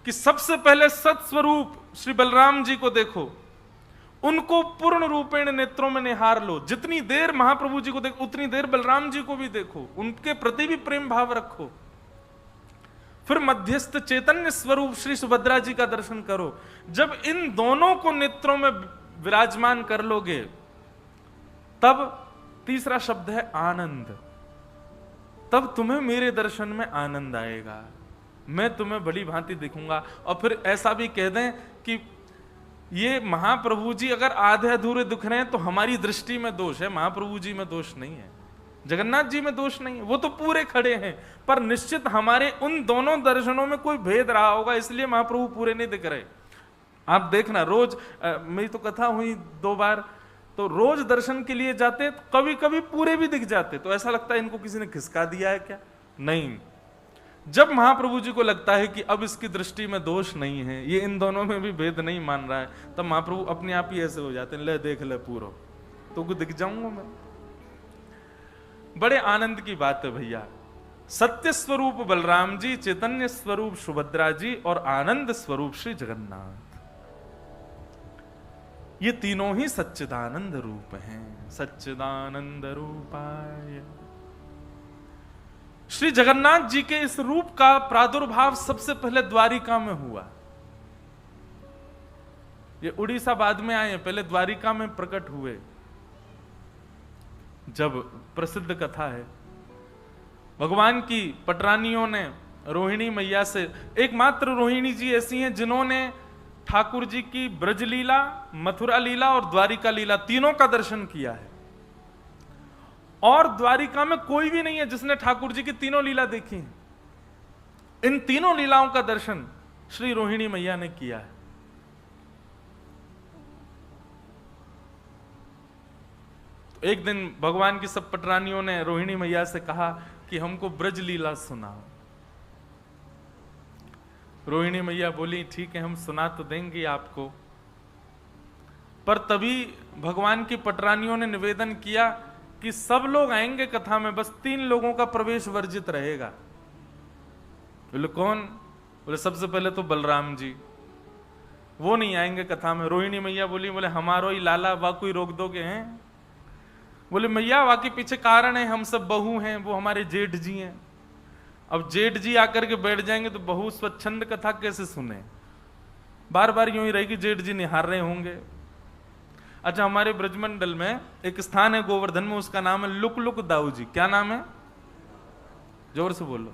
कि सबसे पहले सत्स्वरूप श्री बलराम जी को देखो, उनको पूर्ण रूपेण नेत्रों में निहार लो। जितनी देर महाप्रभु जी को देखो उतनी देर बलराम जी को भी देखो, उनके प्रति भी प्रेम भाव रखो। फिर मध्यस्थ चैतन्य स्वरूप श्री सुभद्रा जी का दर्शन करो। जब इन दोनों को नेत्रों में विराजमान कर लोगे, तब तीसरा शब्द है आनंद। तब तुम्हें मेरे दर्शन में आनंद आएगा, मैं तुम्हें बड़ी भांति दिखूंगा। और फिर ऐसा भी कह दें कि ये महाप्रभु जी अगर आधे अधूरे दिख रहे हैं तो हमारी दृष्टि में दोष है, महाप्रभु जी में दोष नहीं है, जगन्नाथ जी में दोष नहीं है, वो तो पूरे खड़े हैं। पर निश्चित हमारे उन दोनों दर्शनों में कोई भेद रहा होगा, इसलिए महाप्रभु पूरे नहीं दिख रहे। आप देखना, रोज मेरी तो कथा हुई 2 बार, तो रोज दर्शन के लिए जाते, कभी कभी पूरे भी दिख जाते, तो ऐसा लगता है इनको किसी ने खिसका दिया है क्या। नहीं, जब महाप्रभु जी को लगता है कि अब इसकी दृष्टि में दोष नहीं है, ये इन दोनों में भी भेद नहीं मान रहा है, तब महाप्रभु अपने आप ही ऐसे हो जाते हैं, ले देख ले पूरा, तो कुछ दिख जाऊंगा मैं। बड़े आनंद की बात है भैया। सत्य स्वरूप बलराम जी, चैतन्य स्वरूप सुभद्रा जी और आनंद स्वरूप श्री जगन्नाथ, ये तीनों ही सच्चिदानंद रूप हैं। सच्चिदानंद रूपाय। श्री जगन्नाथ जी के इस रूप का प्रादुर्भाव सबसे पहले द्वारिका में हुआ। ये उड़ीसा बाद में आए, पहले द्वारिका में प्रकट हुए। जब प्रसिद्ध कथा है, भगवान की पटरानियों ने रोहिणी मैया से, एकमात्र रोहिणी जी ऐसी हैं जिन्होंने ठाकुर जी की ब्रज लीला, मथुरा लीला और द्वारिका लीला तीनों का दर्शन किया है। और द्वारिका में कोई भी नहीं है जिसने ठाकुर जी की तीनों लीला देखी है। इन तीनों लीलाओं का दर्शन श्री रोहिणी मैया ने किया है। एक दिन भगवान की सब पटरानियों ने रोहिणी मैया से कहा कि हमको ब्रज लीला सुनाओ। रोहिणी मैया बोली ठीक है, हम सुना तो देंगे आपको। पर तभी भगवान की पटरानियों ने निवेदन किया कि सब लोग आएंगे कथा में, बस 3 लोगों का प्रवेश वर्जित रहेगा। बोले कौन? बोले सबसे पहले तो बलराम जी, वो नहीं आएंगे कथा में। रोहिणी मैया बोली, बोले हमारो ही लाला, वा कोई रोक दोगे हैं? बोले मैया वाकई पीछे कारण है, हम सब बहू हैं, वो हमारे जेठ जी हैं। अब जेठ जी आकर के बैठ जाएंगे तो बहू स्वच्छंद कथा कैसे सुने? बार बार यूं ही रहेगी, जेठ जी निहार रहे होंगे। अच्छा, हमारे ब्रजमंडल में एक स्थान है गोवर्धन में, उसका नाम है लुक लुक दाऊ जी। क्या नाम है? जोर से बोलो।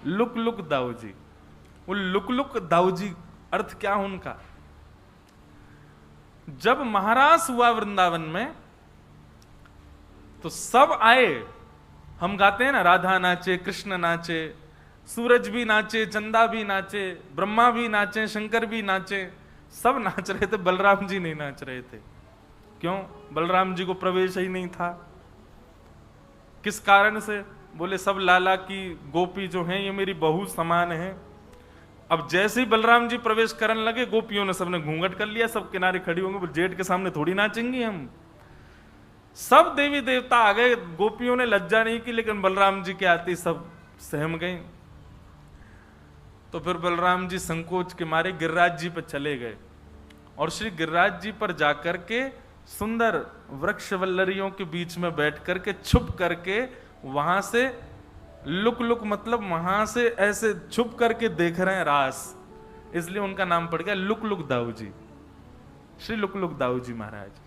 Look look Dau ji. वो लुक लुक दाऊ जी अर्थ क्या उनका? जब महारास हुआ वृंदावन में तो सब आए, हम गाते हैं ना, राधा नाचे, कृष्ण नाचे, सूरज भी नाचे, चंदा भी नाचे, ब्रह्मा भी नाचे, शंकर भी नाचे, सब नाच रहे थे, बलराम जी नहीं नाच रहे थे। क्यों? बलराम जी को प्रवेश ही नहीं था। किस कारण से? बोले सब लाला की गोपी जो हैं ये मेरी बहू समान है। अब जैसे ही बलराम जी प्रवेश करने लगे, गोपियों ने सबने घूंघट कर लिया, सब किनारे खड़ी होंगे, बोले जेठ के सामने थोड़ी नाचेंगी हम। सब देवी देवता आ गए, गोपियों ने लज्जा नहीं की, लेकिन बलराम जी के आते सब सहम गए। तो फिर बलराम जी संकोच के मारे गिरिराज जी पर चले गए और श्री गिरिराज जी पर जाकर के सुंदर वृक्ष वल्लरियों के बीच में बैठ करके छुप करके वहां से लुक लुक, मतलब वहां से ऐसे छुप करके देख रहे हैं रास, इसलिए उनका नाम पड़ गया look look Dau ji, Shri look look Dau ji महाराज।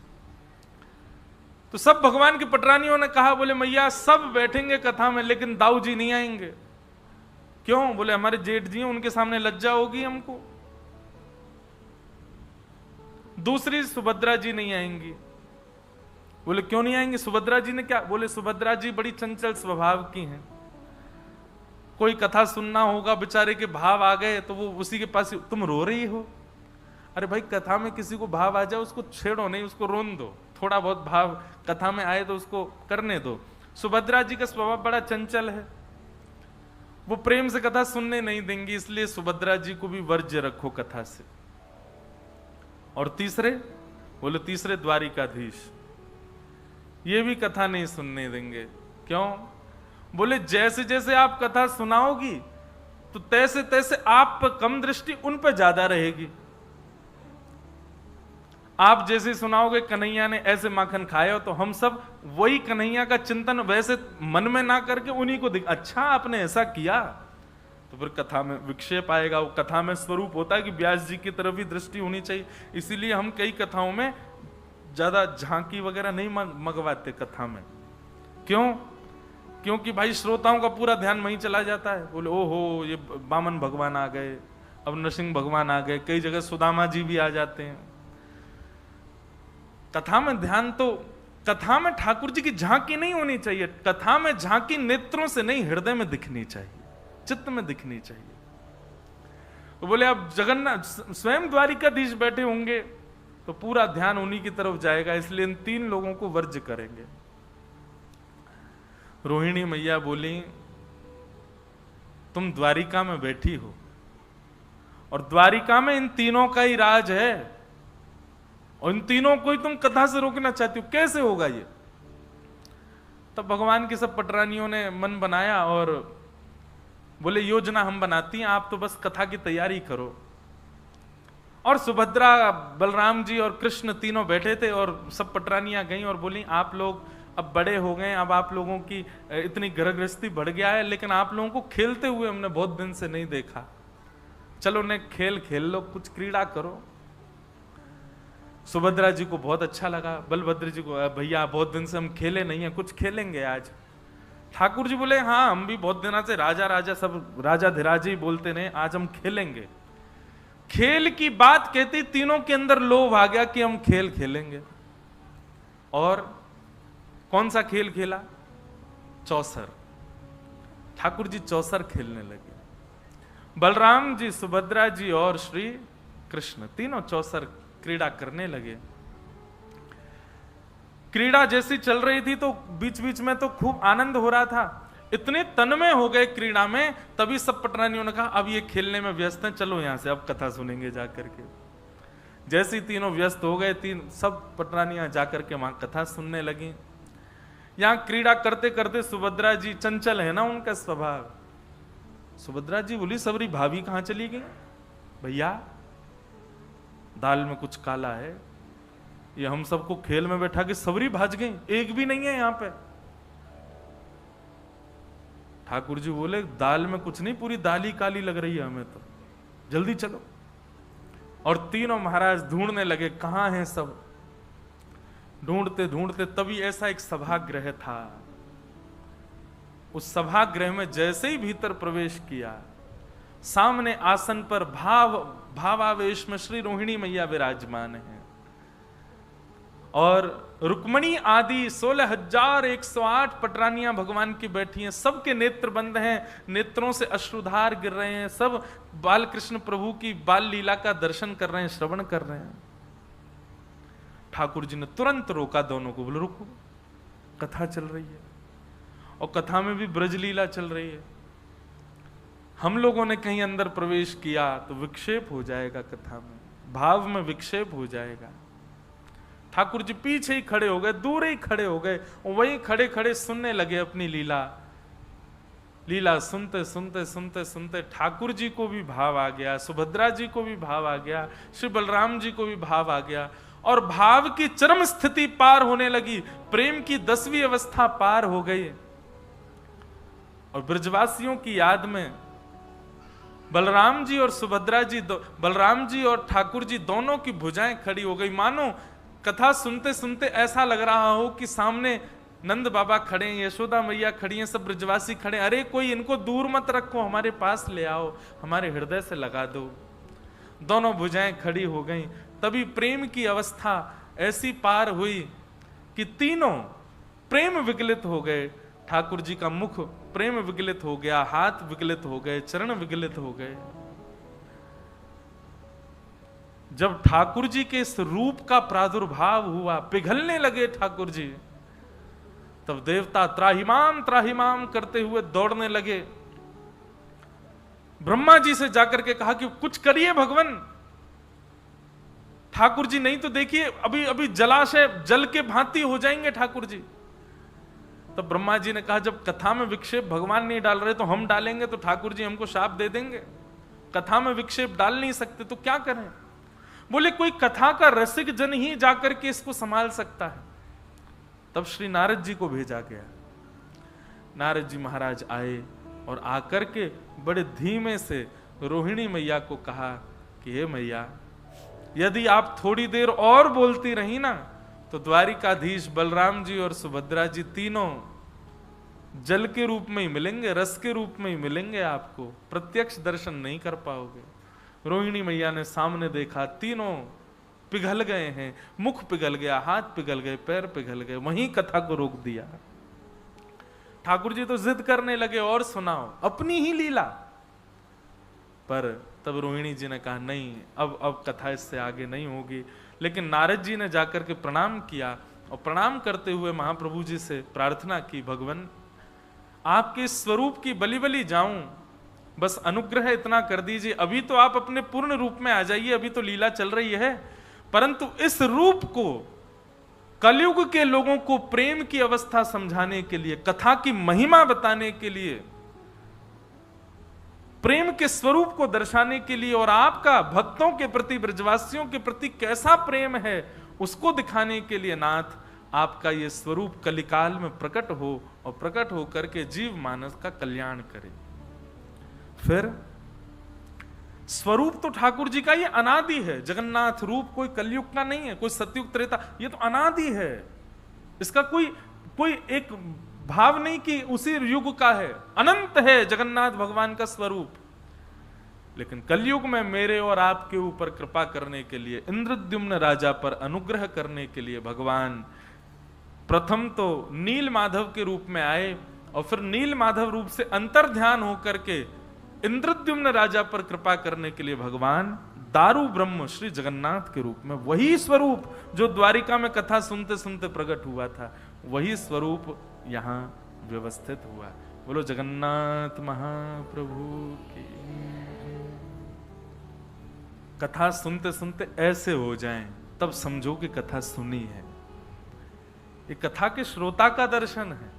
तो सब भगवान की पटरानियों ने कहा, बोले मैया सब बैठेंगे कथा में लेकिन दाऊ जी नहीं आएंगे। क्यों? बोले हमारे जेठ जी हैं, उनके सामने लज्जा होगी हमको। दूसरी सुभद्रा जी नहीं आएंगी। बोले क्यों नहीं आएंगे? सुभद्रा जी ने क्या? बोले सुभद्रा जी बड़ी चंचल स्वभाव की हैं, कोई कथा सुनना होगा, बेचारे के भाव आ गए तो वो उसी के पास, तुम रो रही हो। अरे भाई, कथा में किसी को भाव आ जाए उसको छेड़ो नहीं, उसको रोन दो। थोड़ा बहुत भाव कथा में आए तो उसको करने दो। सुभद्रा जी का स्वभाव बड़ा चंचल है, वो प्रेम से कथा सुनने नहीं देंगी, इसलिए सुभद्रा जी को भी वर्ज्य रखो कथा से। और तीसरे? बोले तीसरे द्वारिकाधीश, ये भी कथा नहीं सुनने देंगे। क्यों? बोले जैसे जैसे आप कथा सुनाओगी तो तैसे तैसे आप पर कम दृष्टि, उन पर ज्यादा रहेगी। आप जैसे सुनाओगे कन्हैया ने ऐसे माखन खाया हो, तो हम सब वही कन्हैया का चिंतन वैसे मन में ना करके उन्हीं को अच्छा आपने ऐसा किया, तो फिर कथा में विक्षेप आएगा। वो कथा में स्वरूप होता है कि व्यास जी की तरफ ही दृष्टि होनी चाहिए। इसीलिए हम कई कथाओं में ज्यादा झांकी वगैरह नहीं मंगवाते कथा में। क्यों? क्योंकि भाई श्रोताओं का पूरा ध्यान वहीं चला जाता है। बोले ओहो ये वामन भगवान आ गए, अब नरसिंह भगवान आ गए, कई जगह सुदामा जी भी आ जाते हैं। कथा में ध्यान तो, कथा में ठाकुर जी की झांकी नहीं होनी चाहिए। कथा में झांकी नेत्रों से नहीं, हृदय में दिखनी चाहिए, चित्त में दिखनी चाहिए। तो बोले अब जगन्नाथ स्वयं द्वारिकाधीश बैठे होंगे तो पूरा ध्यान उन्हीं की तरफ जाएगा, इसलिए इन 3 लोगों को वर्ज्य करेंगे। रोहिणी मैया बोली तुम द्वारिका में बैठी हो और द्वारिका में इन तीनों का ही राज है, और इन तीनों को ही तुम कथा से रोकना चाहती हो, कैसे होगा ये? तब भगवान के सब पटरानियों ने मन बनाया और बोले योजना हम बनाती हैं, आप तो बस कथा की तैयारी करो। और सुभद्रा, बलराम जी और कृष्ण तीनों बैठे थे और सब पटरानियां गईं और बोली आप लोग अब बड़े हो गए, अब आप लोगों की इतनी गर्भगृहस्थी बढ़ गया है, लेकिन आप लोगों को खेलते हुए हमने बहुत दिन से नहीं देखा, चलो ने खेल खेल लो, कुछ क्रीड़ा करो। सुभद्रा जी को बहुत अच्छा लगा, बलभद्र जी को भैया बहुत दिन से हम खेले नहीं है, कुछ खेलेंगे आज। ठाकुर जी बोले हाँ हम भी बहुत दिनों से राजा राजा सब राजा धीराज ही बोलते रहे, आज हम खेलेंगे। खेल की बात कहती तीनों के अंदर लोभ आ गया कि हम खेल खेलेंगे। और कौन सा खेल खेला? चौसर। ठाकुर जी चौसर खेलने लगे। बलराम जी, सुभद्रा जी और श्री कृष्ण तीनों चौसर क्रीड़ा करने लगे। क्रीड़ा जैसी चल रही थी तो बीच बीच में तो खूब आनंद हो रहा था, इतने तन्मय हो गए क्रीड़ा में। तभी सब पटरानियों ने कहा अब ये खेलने में व्यस्त हैं, चलो यहां से अब कथा सुनेंगे जाकर के। जैसे तीनों व्यस्त हो गए, सब पटरानियां जाकर के वहां कथा सुनने लगी। यहां क्रीड़ा करते करते सुभद्रा जी, चंचल है ना उनका स्वभाव, सुभद्रा जी बोली सबरी भाभी कहां चली गई? भैया दाल में कुछ काला है, ये हम सबको खेल में बैठा के सबरी भाज गई, एक भी नहीं है यहां पे। ठाकुर जी बोले दाल में कुछ नहीं, पूरी दाल ही काली लग रही है हमें तो, जल्दी चलो। और तीनों महाराज ढूंढने लगे कहां हैं सब। ढूंढते ढूंढते तभी ऐसा एक सभागृह था, उस सभागृह में जैसे ही भीतर प्रवेश किया, सामने आसन पर भावावेश में श्री रोहिणी मैया विराजमान है और रुक्मणी आदि 16,108 पटरानियां भगवान की बैठी हैं। सबके नेत्र बंद हैं, नेत्रों से अश्रुधार गिर रहे हैं, सब बाल कृष्ण प्रभु की बाल लीला का दर्शन कर रहे हैं, श्रवण कर रहे हैं। ठाकुर जी ने तुरंत रोका दोनों को, बोले रुको, कथा चल रही है और कथा में भी ब्रजलीला चल रही है। हम लोगों ने कहीं अंदर प्रवेश किया तो विक्षेप हो जाएगा, कथा में भाव में विक्षेप हो जाएगा। ठाकुर जी पीछे ही खड़े हो गए, दूर ही खड़े हो गए, वहीं खड़े खड़े सुनने लगे अपनी लीला। लीला सुनते सुनते सुनते सुनते ठाकुर जी को भी भाव आ गया, सुभद्रा जी को भी भाव आ गया, श्री बलराम जी को भी भाव आ गया और भाव की चरम स्थिति पार होने लगी, प्रेम की 10वीं अवस्था पार हो गई। और ब्रजवासियों की याद में बलराम जी और सुभद्रा जी, बलराम जी और ठाकुर जी दोनों की भुजाएं खड़ी हो गई, मानो कथा सुनते सुनते ऐसा लग रहा हो कि सामने नंद बाबा खड़े हैं, यशोदा मैया खड़ी हैं, सब ब्रजवासी खड़े, अरे कोई इनको दूर मत रखो, हमारे पास ले आओ, हमारे हृदय से लगा दो। दोनों भुजाएं खड़ी हो गई। तभी प्रेम की अवस्था ऐसी पार हुई कि तीनों प्रेम विगलित हो गए। ठाकुर जी का मुख प्रेम विगलित हो गया, हाथ विगलित हो गए, चरण विगलित हो गए। जब ठाकुर जी के इस रूप का प्रादुर्भाव हुआ, पिघलने लगे ठाकुर जी, तब देवता त्राहिमाम करते हुए दौड़ने लगे। ब्रह्मा जी से जाकर के कहा कि कुछ करिए भगवान। ठाकुर जी नहीं तो देखिए अभी अभी जलाशय जल के भांति हो जाएंगे ठाकुर जी। तब ब्रह्मा जी ने कहा जब कथा में विक्षेप भगवान नहीं डाल रहे तो हम डालेंगे तो ठाकुर जी हमको शाप दे देंगे, कथा में विक्षेप डाल नहीं सकते तो क्या करें। बोले कोई कथा का रसिक जन ही जाकर के इसको संभाल सकता है। तब श्री नारद जी को भेजा गया। नारद जी महाराज आए और आकर के बड़े धीमे से रोहिणी मैया को कहा कि हे मैया, यदि आप थोड़ी देर और बोलती रही ना तो द्वारिकाधीश बलराम जी और सुभद्रा जी तीनों जल के रूप में ही मिलेंगे, रस के रूप में ही मिलेंगे, आपको प्रत्यक्ष दर्शन नहीं कर पाओगे। रोहिणी मैया ने सामने देखा, तीनों पिघल गए हैं, मुख पिघल गया, हाथ पिघल गए, पैर पिघल गए, वहीं कथा को रोक दिया। ठाकुर जी तो जिद करने लगे और सुनाओ अपनी ही लीला, पर तब रोहिणी जी ने कहा नहीं, अब कथा इससे आगे नहीं होगी। लेकिन नारद जी ने जाकर के प्रणाम किया और प्रणाम करते हुए महाप्रभु जी से प्रार्थना की, भगवान आपके स्वरूप की बलि बलि जाऊं, बस अनुग्रह इतना कर दीजिए। अभी तो आप अपने पूर्ण रूप में आ जाइए, अभी तो लीला चल रही है, परंतु इस रूप को कलयुग के लोगों को प्रेम की अवस्था समझाने के लिए, कथा की महिमा बताने के लिए, प्रेम के स्वरूप को दर्शाने के लिए और आपका भक्तों के प्रति, ब्रजवासियों के प्रति कैसा प्रेम है उसको दिखाने के लिए नाथ आपका ये स्वरूप कलिकाल में प्रकट हो और प्रकट हो करके जीव मानस का कल्याण करे। फिर स्वरूप तो ठाकुर जी का ये अनादि है, जगन्नाथ रूप कोई कलयुग का नहीं है, कोई सतयुग त्रेता, ये तो अनादि है। इसका कोई एक भाव नहीं कि उसी युग का है, अनंत है जगन्नाथ भगवान का स्वरूप। लेकिन कलयुग में मेरे और आपके ऊपर कृपा करने के लिए, इंद्रद्युम्न राजा पर अनुग्रह करने के लिए भगवान प्रथम तो नील माधव के रूप में आए और फिर नील माधव रूप से अंतर ध्यान होकर के इंद्रद्युम्न राजा पर कृपा करने के लिए भगवान दारू ब्रह्म श्री जगन्नाथ के रूप में, वही स्वरूप जो द्वारिका में कथा सुनते सुनते प्रकट हुआ था, वही स्वरूप यहां व्यवस्थित हुआ। बोलो जगन्नाथ महाप्रभु की। कथा सुनते सुनते ऐसे हो जाएं तब समझो कि कथा सुनी है। ये कथा के श्रोता का दर्शन है।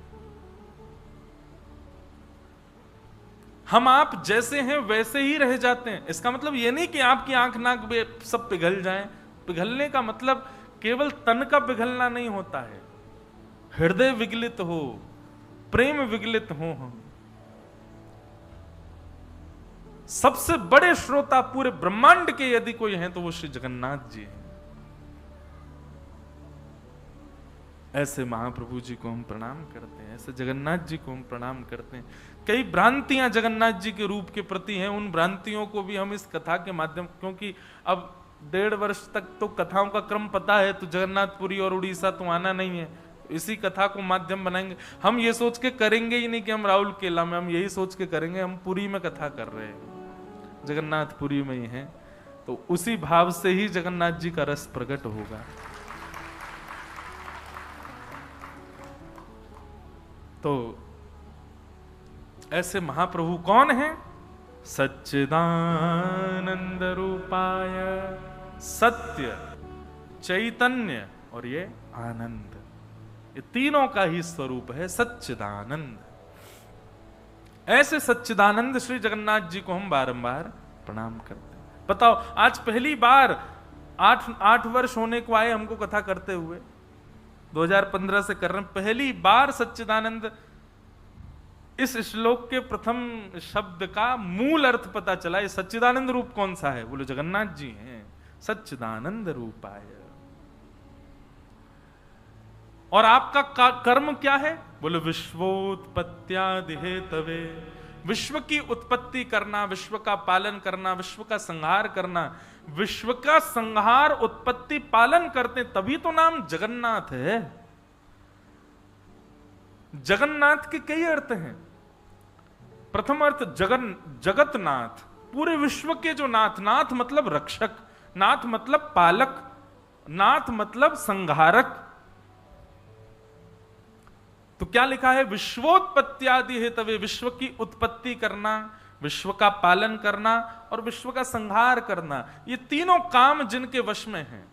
हम आप जैसे हैं वैसे ही रह जाते हैं। इसका मतलब ये नहीं कि आपकी आंख नाक सब पिघल जाएं। पिघलने का मतलब केवल तन का पिघलना नहीं होता है, हृदय विगलित हो, प्रेम विगलित हो। हम सबसे बड़े श्रोता पूरे ब्रह्मांड के यदि कोई हैं तो वो श्री जगन्नाथ जी हैं। ऐसे महाप्रभु जी को हम प्रणाम करते हैं, ऐसे जगन्नाथ जी को हम प्रणाम करते हैं। कई भ्रांतियां जगन्नाथ जी के रूप के प्रति हैं, उन भ्रांतियों को भी हम इस कथा के माध्यम, क्योंकि अब 1.5 वर्ष तक तो कथाओं का क्रम पता है, तो जगन्नाथपुरी और उड़ीसा तो आना नहीं है, इसी कथा को माध्यम बनाएंगे। हम ये सोच के करेंगे ही नहीं कि हम राहुल केला में, हम यही सोच के करेंगे हम पुरी में कथा कर रहे हैं, जगन्नाथपुरी में ही है, तो उसी भाव से ही जगन्नाथ जी का रस प्रकट होगा। तो ऐसे महाप्रभु कौन है? सच्चिदानंद रूपाय, सत्य, चैतन्य और ये आनंद, ये तीनों का ही स्वरूप है सच्चिदानंद। ऐसे सच्चिदानंद श्री जगन्नाथ जी को हम बारंबार प्रणाम करते हैं। बताओ, आज पहली बार 8 वर्ष होने को आए हमको कथा करते हुए, 2015 से कर रहे हैं, पहली बार सच्चिदानंद इस श्लोक के प्रथम शब्द का मूल अर्थ पता चला। ये सच्चिदानंद रूप कौन सा है? बोलो जगन्नाथ जी हैं, सच्चिदानंद रूपाय। और आपका कर्म क्या है? बोलो विश्वोत्पत्त्यादि हेतवे, विश्व की उत्पत्ति करना, विश्व का पालन करना, विश्व का संहार करना। विश्व का संहार, उत्पत्ति, पालन करते तभी तो नाम जगन्नाथ है। जगन्नाथ के कई अर्थ हैं। प्रथम अर्थ जगतनाथ, पूरे विश्व के जो नाथ, नाथ मतलब रक्षक, नाथ मतलब पालक, नाथ मतलब संहारक। तो क्या लिखा है? विश्वोत्पत्त्यादि हेतवे, विश्व की उत्पत्ति करना, विश्व का पालन करना और विश्व का संहार करना, ये तीनों काम जिनके वश में हैं,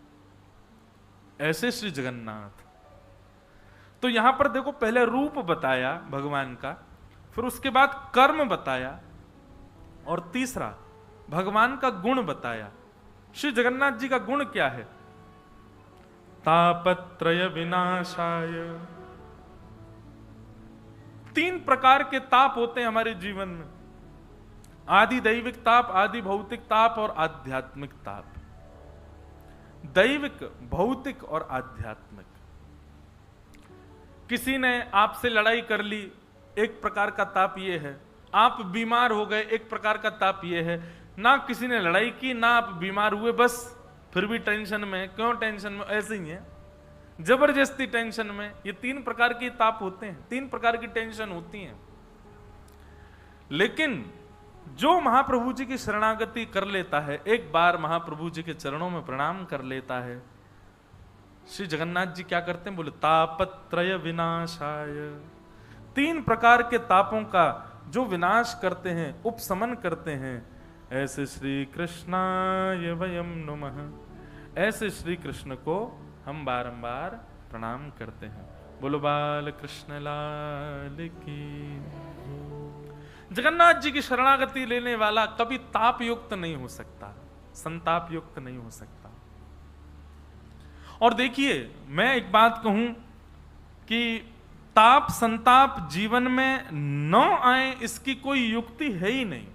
ऐसे श्री जगन्नाथ। तो यहां पर देखो, पहले रूप बताया भगवान का, फिर उसके बाद कर्म बताया, और तीसरा भगवान का गुण बताया। श्री जगन्नाथ जी का गुण क्या है? तापत्रय विनाशाय। 3 प्रकार के ताप होते हैं हमारे जीवन में, आदि दैविक ताप, आदि भौतिक ताप और आध्यात्मिक ताप। दैविक, भौतिक और आध्यात्मिक। किसी ने आपसे लड़ाई कर ली, एक प्रकार का ताप ये है। आप बीमार हो गए, एक प्रकार का ताप ये है। ना किसी ने लड़ाई की, ना आप बीमार हुए, बस फिर भी टेंशन में। क्यों टेंशन में? ऐसे ही है, जबरदस्ती टेंशन में। ये 3 प्रकार के ताप होते हैं, 3 प्रकार की टेंशन होती हैं। लेकिन जो महाप्रभु जी की शरणागति कर लेता है, एक बार महाप्रभु जी के चरणों में प्रणाम कर लेता है, श्री जगन्नाथ जी क्या करते हैं? बोले तापत्रय विनाशाय। 3 प्रकार के तापों का जो विनाश करते हैं, उपशमन करते हैं, ऐसे श्री कृष्णाय वयम नमः। ऐसे श्री कृष्ण को हम बारंबार प्रणाम करते हैं। बोलो बाल कृष्ण लाल की। जगन्नाथ जी की शरणागति लेने वाला कभी ताप युक्त नहीं हो सकता, संताप युक्त नहीं हो सकता। और देखिए, मैं एक बात कहूं कि ताप संताप जीवन में न आए, इसकी कोई युक्ति है ही नहीं।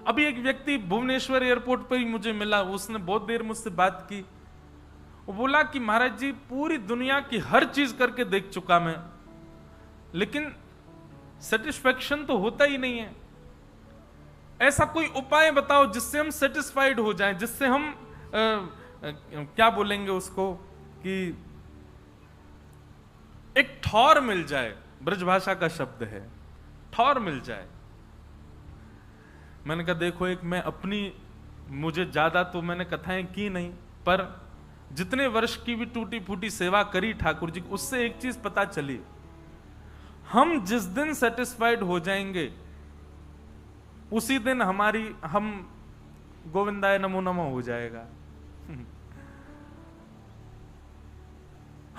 अभी एक व्यक्ति भुवनेश्वर एयरपोर्ट पर ही मुझे मिला, उसने बहुत देर मुझसे बात की। वो बोला कि महाराज जी, पूरी दुनिया की हर चीज करके देख चुका मैं, लेकिन सेटिस्फैक्शन तो होता ही नहीं है। ऐसा कोई उपाय बताओ जिससे हम सेटिस्फाइड हो जाएं, जिससे हम क्या बोलेंगे उसको, कि एक ठौर मिल जाए। ब्रजभाषा का शब्द है, ठौर मिल जाए। मैंने कहा देखो, एक मैं अपनी, मुझे ज्यादा तो मैंने कथाएं की नहीं, पर जितने वर्ष की भी टूटी फूटी सेवा करी ठाकुर जी, उससे एक चीज पता चली, हम जिस दिन सेटिस्फाइड हो जाएंगे उसी दिन हम गोविंदाय नमो नमो हो जाएगा।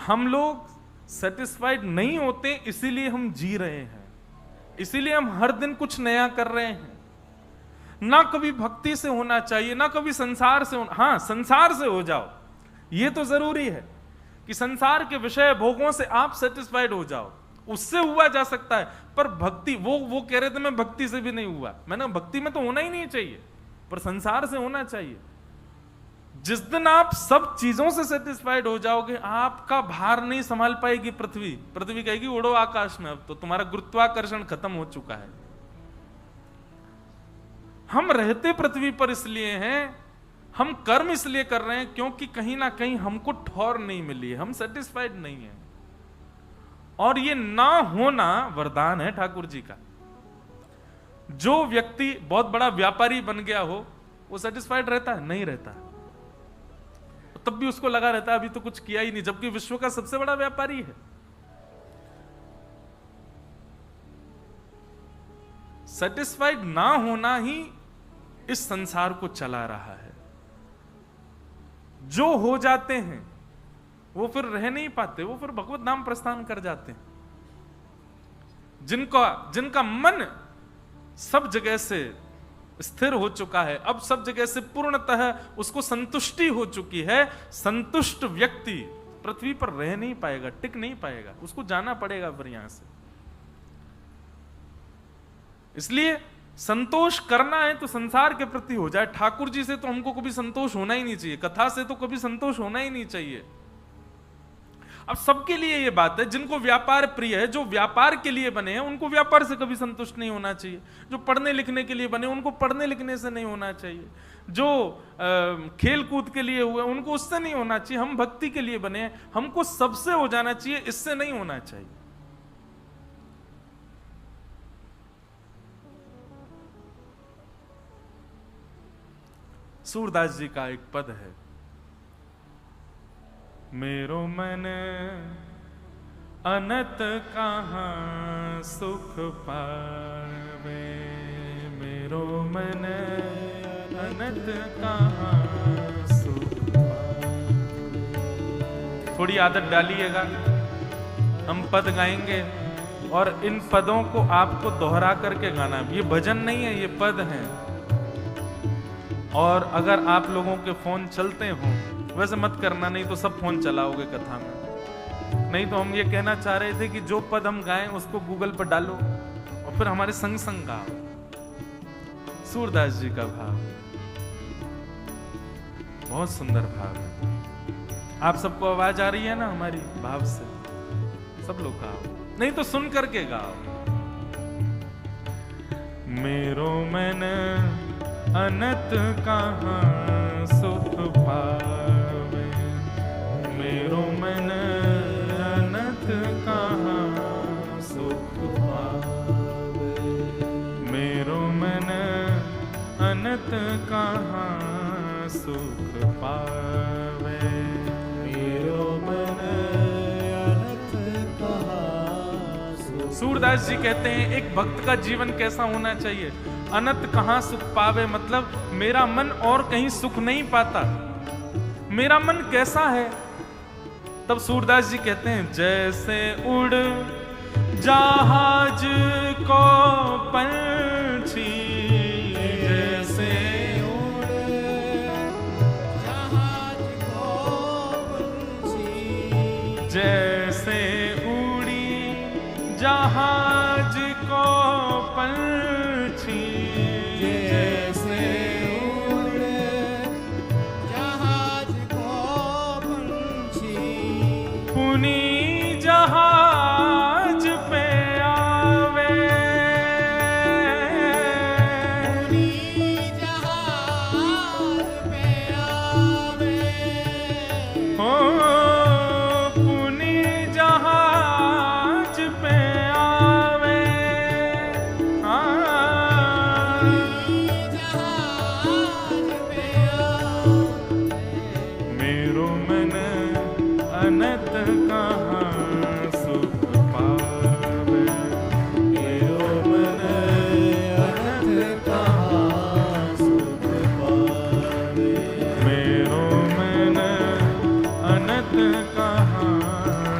हम लोग सेटिस्फाइड नहीं होते, इसीलिए हम जी रहे हैं, इसीलिए हम हर दिन कुछ नया कर रहे हैं। ना कभी भक्ति से होना चाहिए, ना कभी संसार से होना। हाँ, संसार से हो जाओ, ये तो जरूरी है कि संसार के विषय भोगों से आप सेटिस्फाइड हो जाओ, उससे हुआ जा सकता है। पर भक्ति, वो कह रहे थे मैं भक्ति से भी नहीं हुआ। मैंने भक्ति में तो होना ही नहीं चाहिए, पर संसार से होना चाहिए। जिस दिन आप सब चीजों से सेटिस्फाइड हो जाओगे, आपका भार नहीं संभाल पाएगी पृथ्वी। पृथ्वी कहेगी उड़ो आकाश में, अब तो तुम्हारा गुरुत्वाकर्षण खत्म हो चुका है। हम रहते पृथ्वी पर इसलिए हैं, हम कर्म इसलिए कर रहे हैं क्योंकि कहीं ना कहीं हमको ठौर नहीं मिली है, हम सेटिस्फाइड नहीं है। और ये ना होना वरदान है ठाकुर जी का। जो व्यक्ति बहुत बड़ा व्यापारी बन गया हो, वो सेटिस्फाइड रहता है? नहीं रहता। तब भी उसको लगा रहता है अभी तो कुछ किया ही नहीं, जबकि विश्व का सबसे बड़ा व्यापारी है। सेटिस्फाइड ना होना ही इस संसार को चला रहा है। जो हो जाते हैं वो फिर रह नहीं पाते, वो फिर भगवत नाम प्रस्थान कर जाते हैं। जिनका मन सब जगह से स्थिर हो चुका है, अब सब जगह से पूर्णतः उसको संतुष्टि हो चुकी है, संतुष्ट व्यक्ति पृथ्वी पर रह नहीं पाएगा, टिक नहीं पाएगा, उसको जाना पड़ेगा फिर यहां से। इसलिए संतोष करना है तो संसार के प्रति हो जाए। ठाकुर जी से तो हमको कभी संतोष होना ही नहीं चाहिए, कथा से तो कभी संतोष होना ही नहीं चाहिए। अब सबके लिए ये बात है, जिनको व्यापार प्रिय है, जो व्यापार के लिए बने हैं, उनको व्यापार से कभी संतुष्ट नहीं होना चाहिए। जो पढ़ने लिखने के लिए बने, उनको पढ़ने लिखने से नहीं होना चाहिए। जो खेल कूद के लिए हुए, उनको उससे नहीं होना चाहिए। हम भक्ति के लिए बने हैं, हमको सबसे हो जाना चाहिए, इससे नहीं होना चाहिए। सूरदास जी का एक पद है, मेरो मन अनंत कहाँ सुख पावे, मेरो मन अनंत कहाँ सुख पावे। थोड़ी आदत डालिएगा। हम पद गाएंगे और इन पदों को आपको दोहरा करके गाना है। ये भजन नहीं है, ये पद हैं। और अगर आप लोगों के फोन चलते हो, वैसे मत करना, नहीं तो सब फोन चलाओगे कथा में। नहीं तो हम ये कहना चाह रहे थे कि जो पद हम गाएं उसको गूगल पर डालो और फिर हमारे संग संग गाओ। सूरदास जी का भाव बहुत सुंदर भाव है। आप सबको आवाज आ रही है ना हमारी भाव से? सब लोग गाओ, नहीं तो सुन करके गाओ। मेरो मन अनंत कहाँ सुख पावे, मेरो मन अनंत कहाँ सुख पावे, मेरो मन अनंत कहाँ सुख पावे, मेरो मन अनंत कहाँ सुख। सूरदास जी कहते हैं एक भक्त का जीवन कैसा होना चाहिए? अनंत कहाँ सुख पावे, मतलब मेरा मन और कहीं सुख नहीं पाता। मेरा मन कैसा है? तब सूरदास जी कहते हैं जैसे उड़ जहाज को पंछी, जैसे उड़ जहाज को पंछी, जैसे उड़ी जहाज को पंछी, जैसे उड़े जहाज को पंछी, पुनी जहाज पे आवे, पुनी जहाज पे आवे, हो पुनी जहाज पे आवे, मेरो मन अनंत कहाँ सुख पावे, मेरो मन अनंत कहाँ सुख पावे, मेरो मन अनंत कहाँ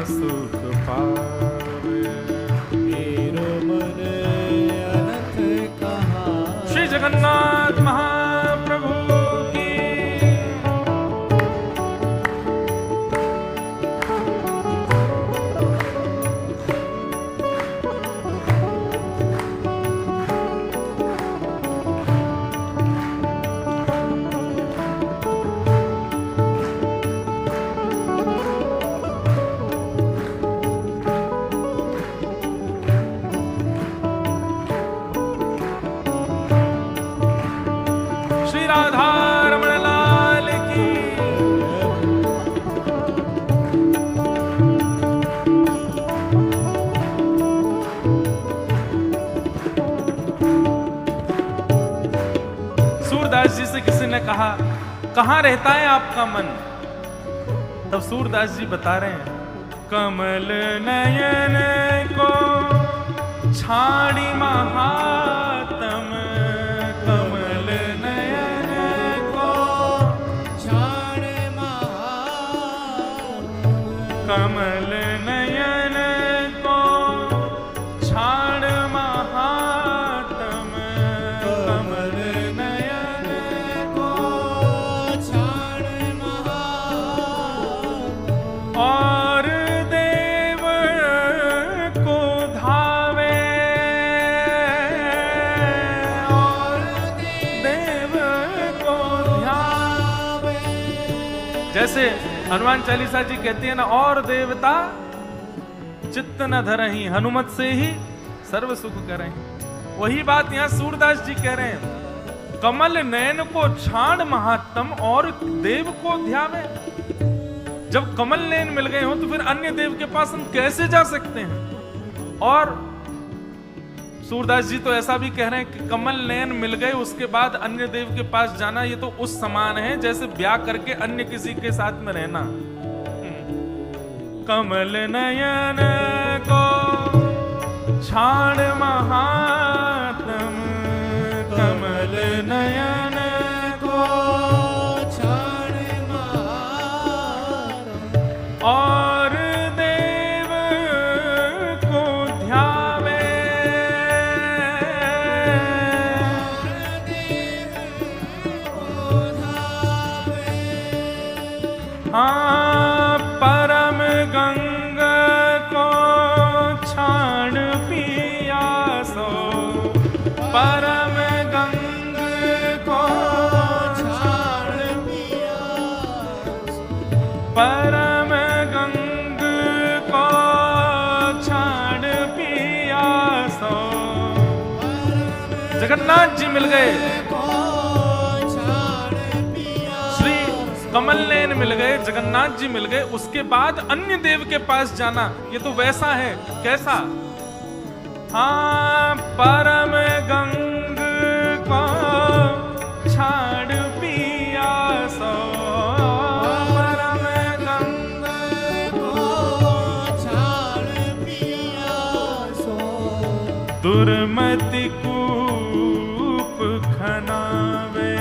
सुख पावे, मेरो मन अनंत कहाँ। श्री जगन्नाथ महाप्रभु की। श्री राधा रमण लाल की। सूरदास जी से किसी ने कहा कहाँ रहता है आपका मन? तब सूरदास जी बता रहे हैं कमल नयन को छाड़ी महात्म, कमल नयन को छाड़े महात्म, कमल नयन को छाड़ महात्म, कमल नयन को छाड़ महात्म, और देव को धावे, और देव को ध्यावे। जैसे हनुमान चालीसा जी कहती है ना, और देवता चित्त न धरहि, हनुमत से ही सर्व सुख करें। वही बात यहाँ सूरदास जी कह रहे हैं, कमल नयन को छाड़ महात्म और देव को ध्यावे। जब कमल नयन मिल गए हो तो फिर अन्य देव के पास हम कैसे जा सकते हैं? और सूरदास जी तो ऐसा भी कह रहे हैं कि कमल नयन मिल गए उसके बाद अन्य देव के पास जाना ये तो उस समान है जैसे ब्याह करके अन्य किसी के साथ में रहना। कमल नयन को छाड़ महात्म, कमल नयन को छाड़ महात्म, और परम गंग को छाड़ पिया सो। जगन्नाथ जी मिल गए, श्री कमल नयन मिल गए, जगन्नाथ जी मिल गए। उसके बाद अन्य देव के पास जाना, ये तो वैसा है। कैसा? हाँ, परम गंग को छाड़ पिया सो। परम गंग को छाड़ पिया सो। दुर्मति कूप खनावे।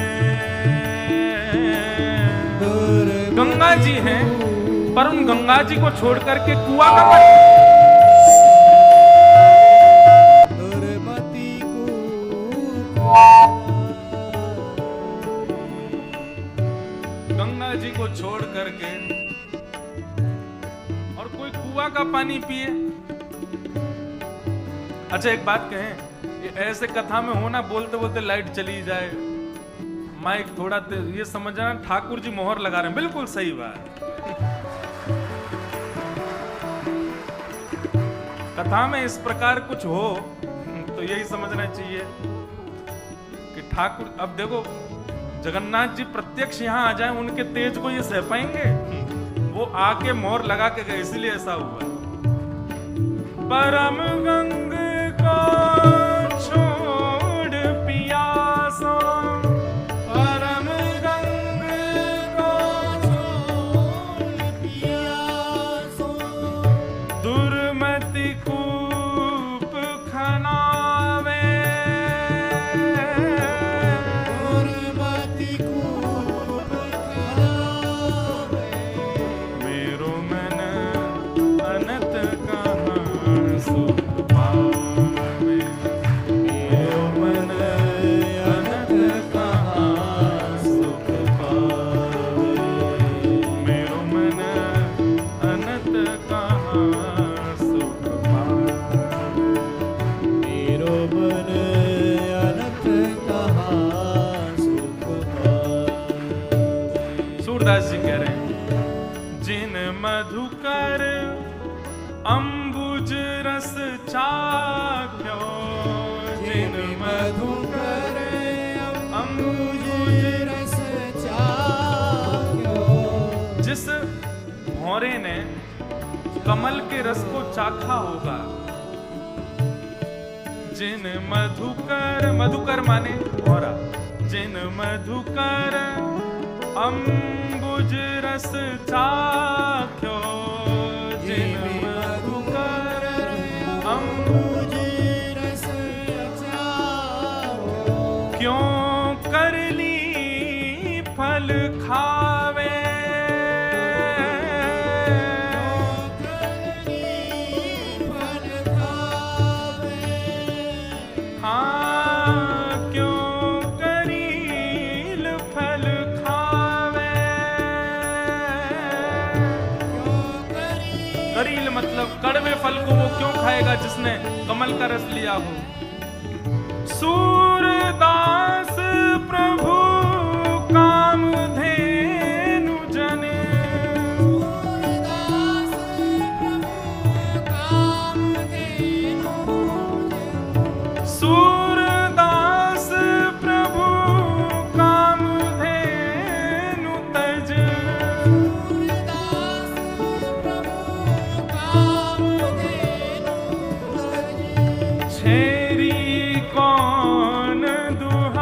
गंगा जी हैं, पर उन गंगा जी को छोड़ करके कुआं का पानी, गंगा जी को छोड़ करके और कोई कुआं का पानी पिए। अच्छा एक बात कहें, ऐसे कथा में हो ना, बोलते बोलते लाइट चली जाए, माइक थोड़ा ये समझना ठाकुर जी मोहर लगा रहे हैं, बिल्कुल सही बात। कथा में इस प्रकार कुछ हो तो यही समझना चाहिए कि ठाकुर, अब देखो जगन्नाथ जी प्रत्यक्ष यहां आ जाए, उनके तेज को ये सह पाएंगे? वो आके मोहर लगा के गए, इसलिए ऐसा हुआ। परम गंग को छोड़ पिया सो। परम गंग को छोड़ पिया सो। दुर्मति कूप खनावे। दुर्मति कूप खनावे। मेरो मन अनंत कहाँ सुख पावे। मेरो मन अनंत कहाँ सुख पावे। मेरो मन अनंत कहाँ सुख पावे। मेरो मन अनंत कहाँ सुख पावे। सूरदास जी कह रहे हैं, जिन मधुकर अम्बुज रस चाख्यो। जिन मधुकर अम्बुज रस चाख्यो। जिस भौरे ने कमल के रस को चाखा होगा। जिन मधुकर, मधुकर माने भौरा। जिन मधुकर अम्बुज रस चाख्यो। जिन मधुकर अम्बुज रस चाख्यो। क्यों कर ली फल खावे। हाँ, क्यों करील फल खावे। करील मतलब कड़वे फल को वो क्यों खाएगा जिसने कमल का रस लिया हो। सूरदास प्रभु कामधेनु जने। सूरदास प्रभु कामधेनु। सूरदास प्रभु कामधेनु तज। सूरदास प्रभु कामधेनु तज। छेरी कौन दुहा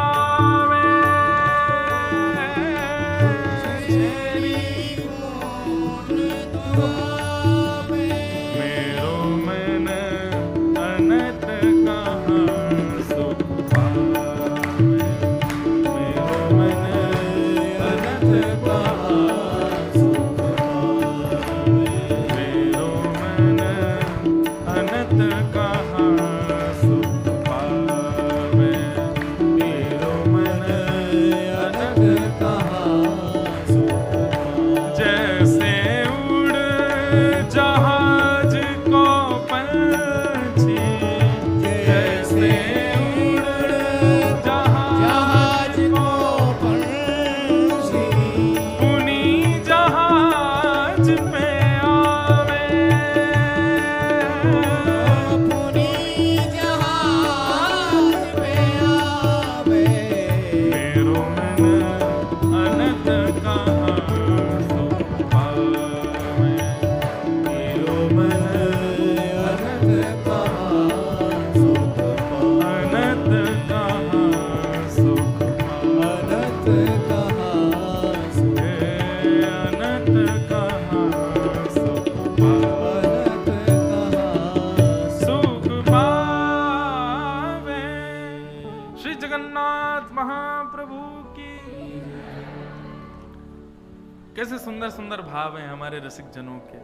कैसे सुंदर सुंदर भाव हैं हमारे रसिक जनों के।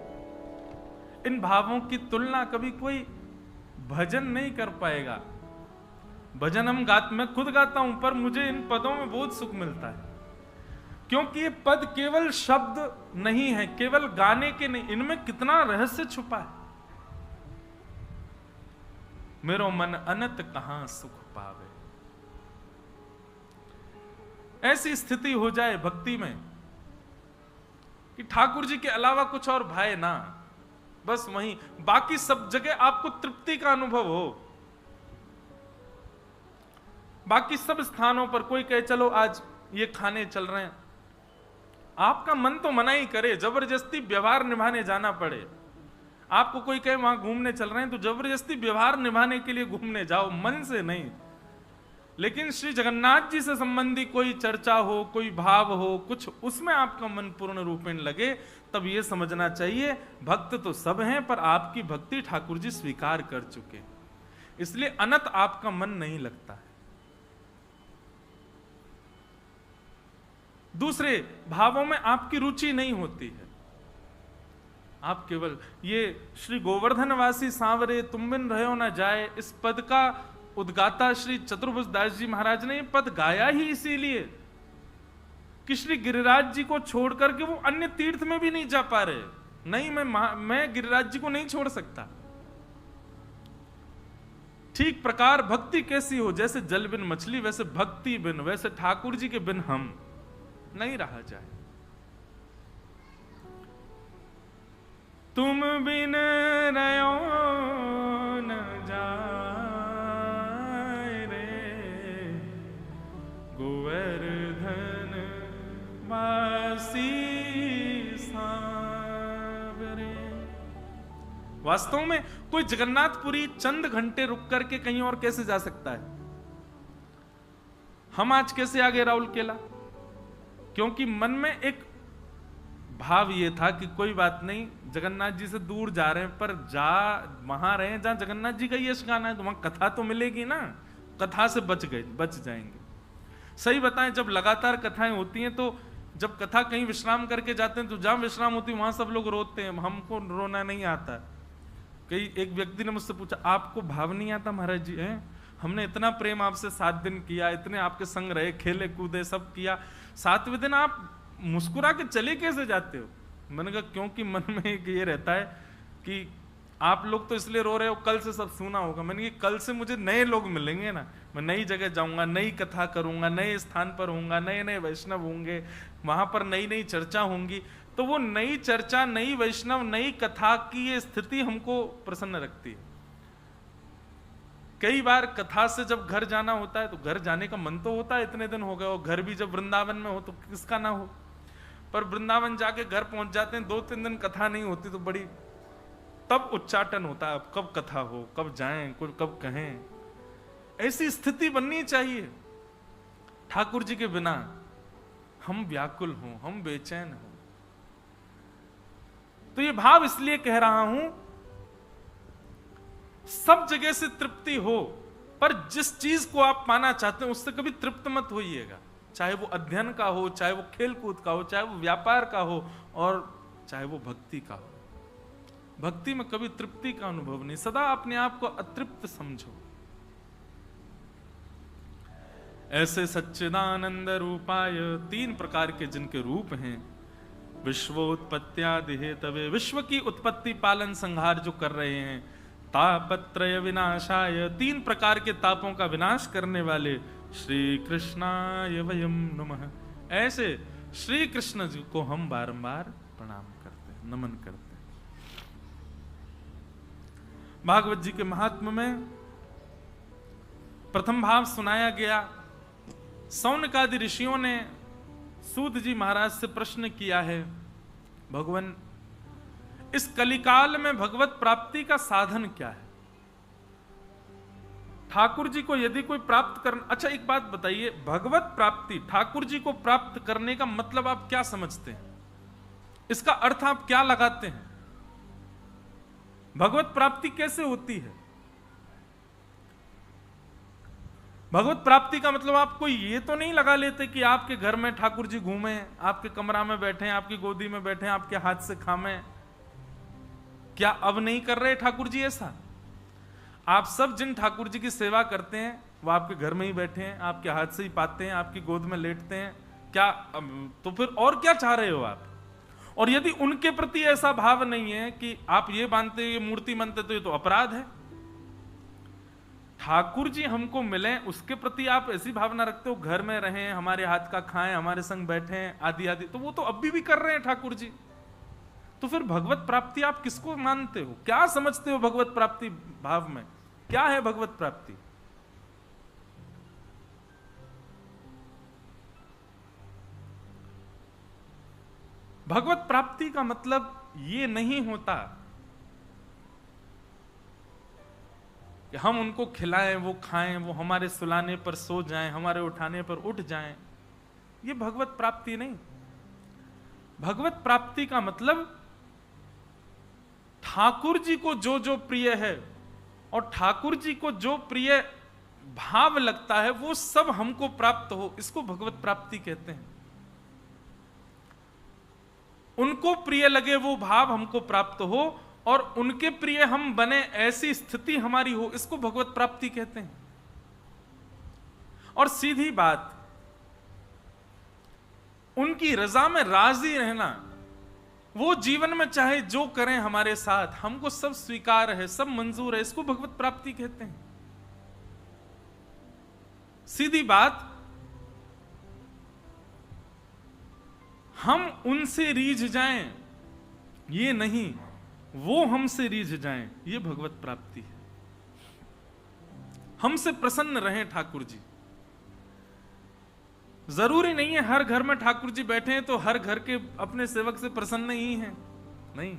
इन भावों की तुलना कभी कोई भजन नहीं कर पाएगा। भजन मैं खुद गाता हूं, पर मुझे इन पदों में बहुत सुख मिलता है, क्योंकि ये पद केवल शब्द नहीं है, केवल गाने के नहीं, इनमें कितना रहस्य छुपा है। मेरो मन अनंत कहां सुख पावे। ऐसी स्थिति हो जाए भक्ति में कि ठाकुर जी के अलावा कुछ और भाए ना, बस वहीं, बाकी सब जगह आपको तृप्ति का अनुभव हो। बाकी सब स्थानों पर कोई कहे चलो आज ये खाने चल रहे हैं, आपका मन तो मना ही करे, जबरदस्ती व्यवहार निभाने जाना पड़े। आपको कोई कहे वहां घूमने चल रहे हैं तो जबरदस्ती व्यवहार निभाने के लिए घूमने जाओ, मन से नहीं। लेकिन श्री जगन्नाथ जी से संबंधी कोई चर्चा हो, कोई भाव हो, कुछ उसमें आपका मन पूर्ण रूपेण लगे, तब यह समझना चाहिए भक्त तो सब हैं, पर आपकी भक्ति ठाकुर जी स्वीकार कर चुके, इसलिए अनंत आपका मन नहीं लगता है। दूसरे भावों में आपकी रुचि नहीं होती है। आप केवल ये श्री गोवर्धनवासी सांवरे तुम बिन रहो न जाए, इस पद का उद्गाता श्री चतुर्भुज दास जी महाराज ने ये पद गाया ही इसीलिए कि श्री गिरिराज जी को छोड़ करके वो अन्य तीर्थ में भी नहीं जा पा रहे। नहीं, मैं गिरिराज जी को नहीं छोड़ सकता। ठीक प्रकार भक्ति कैसी हो, जैसे जल बिन मछली, वैसे भक्ति बिन, वैसे ठाकुर जी के बिन हम नहीं रहा जाए। तुम बिन रहो न जाए रे गोवर्धन वासी सांवरे। वास्तव में कोई जगन्नाथपुरी चंद घंटे रुक करके कहीं और कैसे जा सकता है? हम आज कैसे आ गए राउल केला? क्योंकि मन में एक भाव ये था कि कोई बात नहीं, जगन्नाथ जी से दूर जा रहे हैं, पर वहां रहे जहां जगन्नाथ जी का यश गाना है, तो वहां कथा तो मिलेगी ना, कथा से बच जाएंगे। सही बताएं, जब लगातार कथाएं होती हैं तो जब कथा कहीं विश्राम करके जाते हैं तो जहां विश्राम होती है वहां सब लोग रोते हैं, हमको रोना नहीं आता। कई एक व्यक्ति ने मुझसे पूछा, आपको भाव नहीं आता महाराज जी? है, हमने इतना प्रेम आपसे 7 दिन किया, इतने आपके संग रहे, खेले कूदे सब किया, 7वें दिन आप मुस्कुरा के चले कैसे जाते हो? मैंने कहा क्योंकि मन में एक ये रहता है कि आप लोग तो इसलिए रो रहे हो, कल से सब सुना होगा। मैंने कहा कल से मुझे नए लोग मिलेंगे ना, मैं नई जगह जाऊंगा, नई कथा करूंगा, नए स्थान पर होऊंगा, नए नए वैष्णव होंगे, वहां पर नई नई चर्चा होंगी, तो वो नई चर्चा, नई वैष्णव, नई कथा की ये स्थिति हमको प्रसन्न रखती है। कई बार कथा से जब घर जाना होता है तो घर जाने का मन तो होता है, इतने दिन हो गए, और घर भी जब वृंदावन में हो तो किसका ना हो, पर वृंदावन जाके घर पहुंच जाते हैं, 2-3 दिन कथा नहीं होती तो बड़ी तब उच्चाटन होता है, अब कब कथा हो, कब जाएं, कब कहें। ऐसी स्थिति बननी चाहिए। ठाकुर जी के बिना हम व्याकुल हों, हम बेचैन हों। तो ये भाव इसलिए कह रहा हूं, सब जगह से तृप्ति हो, पर जिस चीज को आप पाना चाहते हैं उससे कभी तृप्त मत होइएगा। चाहे वो अध्ययन का हो, चाहे वो खेल कूद का हो, चाहे वो व्यापार का हो, और चाहे वो भक्ति का हो। भक्ति में कभी तृप्ति का अनुभव नहीं, सदा अपने आप को अतृप्त समझो। ऐसे सच्चिदानंद रूपाय, 3 प्रकार के जिनके रूप हैं, विश्वोत्पत्त्यादि हेतवे, विश्व की उत्पत्ति पालन संहार जो कर रहे हैं, तापत्रय विनाशाय, 3 प्रकार के तापों का विनाश करने वाले, श्री कृष्णाय वयम नमः। ऐसे श्री कृष्ण जी को हम बारंबार प्रणाम करते हैं, नमन करते हैं। भागवत जी के महात्म्य में प्रथम भाव सुनाया गया। सौनकादि ऋषियों ने सूत जी महाराज से प्रश्न किया है, भगवान इस कलिकाल में भगवत प्राप्ति का साधन क्या है? ठाकुर जी को यदि कोई प्राप्त करना, अच्छा एक बात बताइए, भगवत प्राप्ति, ठाकुर जी को प्राप्त करने का मतलब आप क्या समझते हैं? इसका अर्थ आप क्या लगाते हैं? भगवत प्राप्ति कैसे होती है? भगवत प्राप्ति का मतलब आप कोई ये तो नहीं लगा लेते कि आपके घर में ठाकुर जी घूमे, आपके कमरा में बैठे, आपकी गोदी में बैठे, आपके हाथ से खामे। क्या अब नहीं कर रहे ठाकुर जी ऐसा? आप सब जिन ठाकुर जी की सेवा करते हैं वो आपके घर में ही बैठे हैं, आपके हाथ से ही पाते हैं, आपकी गोद में लेटते हैं। क्या तो फिर और क्या चाह रहे हो आप? और यदि उनके प्रति ऐसा भाव नहीं है कि आप ये मानते, ये मूर्ति मानते, तो ये तो अपराध है। ठाकुर जी हमको मिले उसके प्रति आप ऐसी भावना रखते हो, घर में रहें, हमारे हाथ का खाएं, हमारे संग बैठें, आदि आदि, तो वो तो अभी भी कर रहे हैं ठाकुर जी। तो फिर भगवत प्राप्ति आप किसको मानते हो? क्या समझते हो भगवत प्राप्ति भाव में? क्या है भगवत प्राप्ति? भगवत प्राप्ति का मतलब ये नहीं होता कि हम उनको खिलाएं, वो खाएं, वो हमारे सुलाने पर सो जाएं, हमारे उठाने पर उठ जाएं। ये भगवत प्राप्ति नहीं। भगवत प्राप्ति का मतलब ठाकुर जी को जो जो प्रिय है और ठाकुर जी को जो प्रिय भाव लगता है वो सब हमको प्राप्त हो, इसको भगवत प्राप्ति कहते हैं। उनको प्रिय लगे वो भाव हमको प्राप्त हो और उनके प्रिय हम बने, ऐसी स्थिति हमारी हो, इसको भगवत प्राप्ति कहते हैं। और सीधी बात, उनकी रजा में राजी रहना, वो जीवन में चाहे जो करें हमारे साथ, हमको सब स्वीकार है, सब मंजूर है, इसको भगवत प्राप्ति कहते हैं। सीधी बात, हम उनसे रीझ जाएं ये नहीं, वो हमसे रीझ जाएं, ये भगवत प्राप्ति है। हमसे प्रसन्न रहें ठाकुर जी। जरूरी नहीं है हर घर में ठाकुर जी बैठे हैं तो हर घर के अपने सेवक से प्रसन्न ही हैं, नहीं,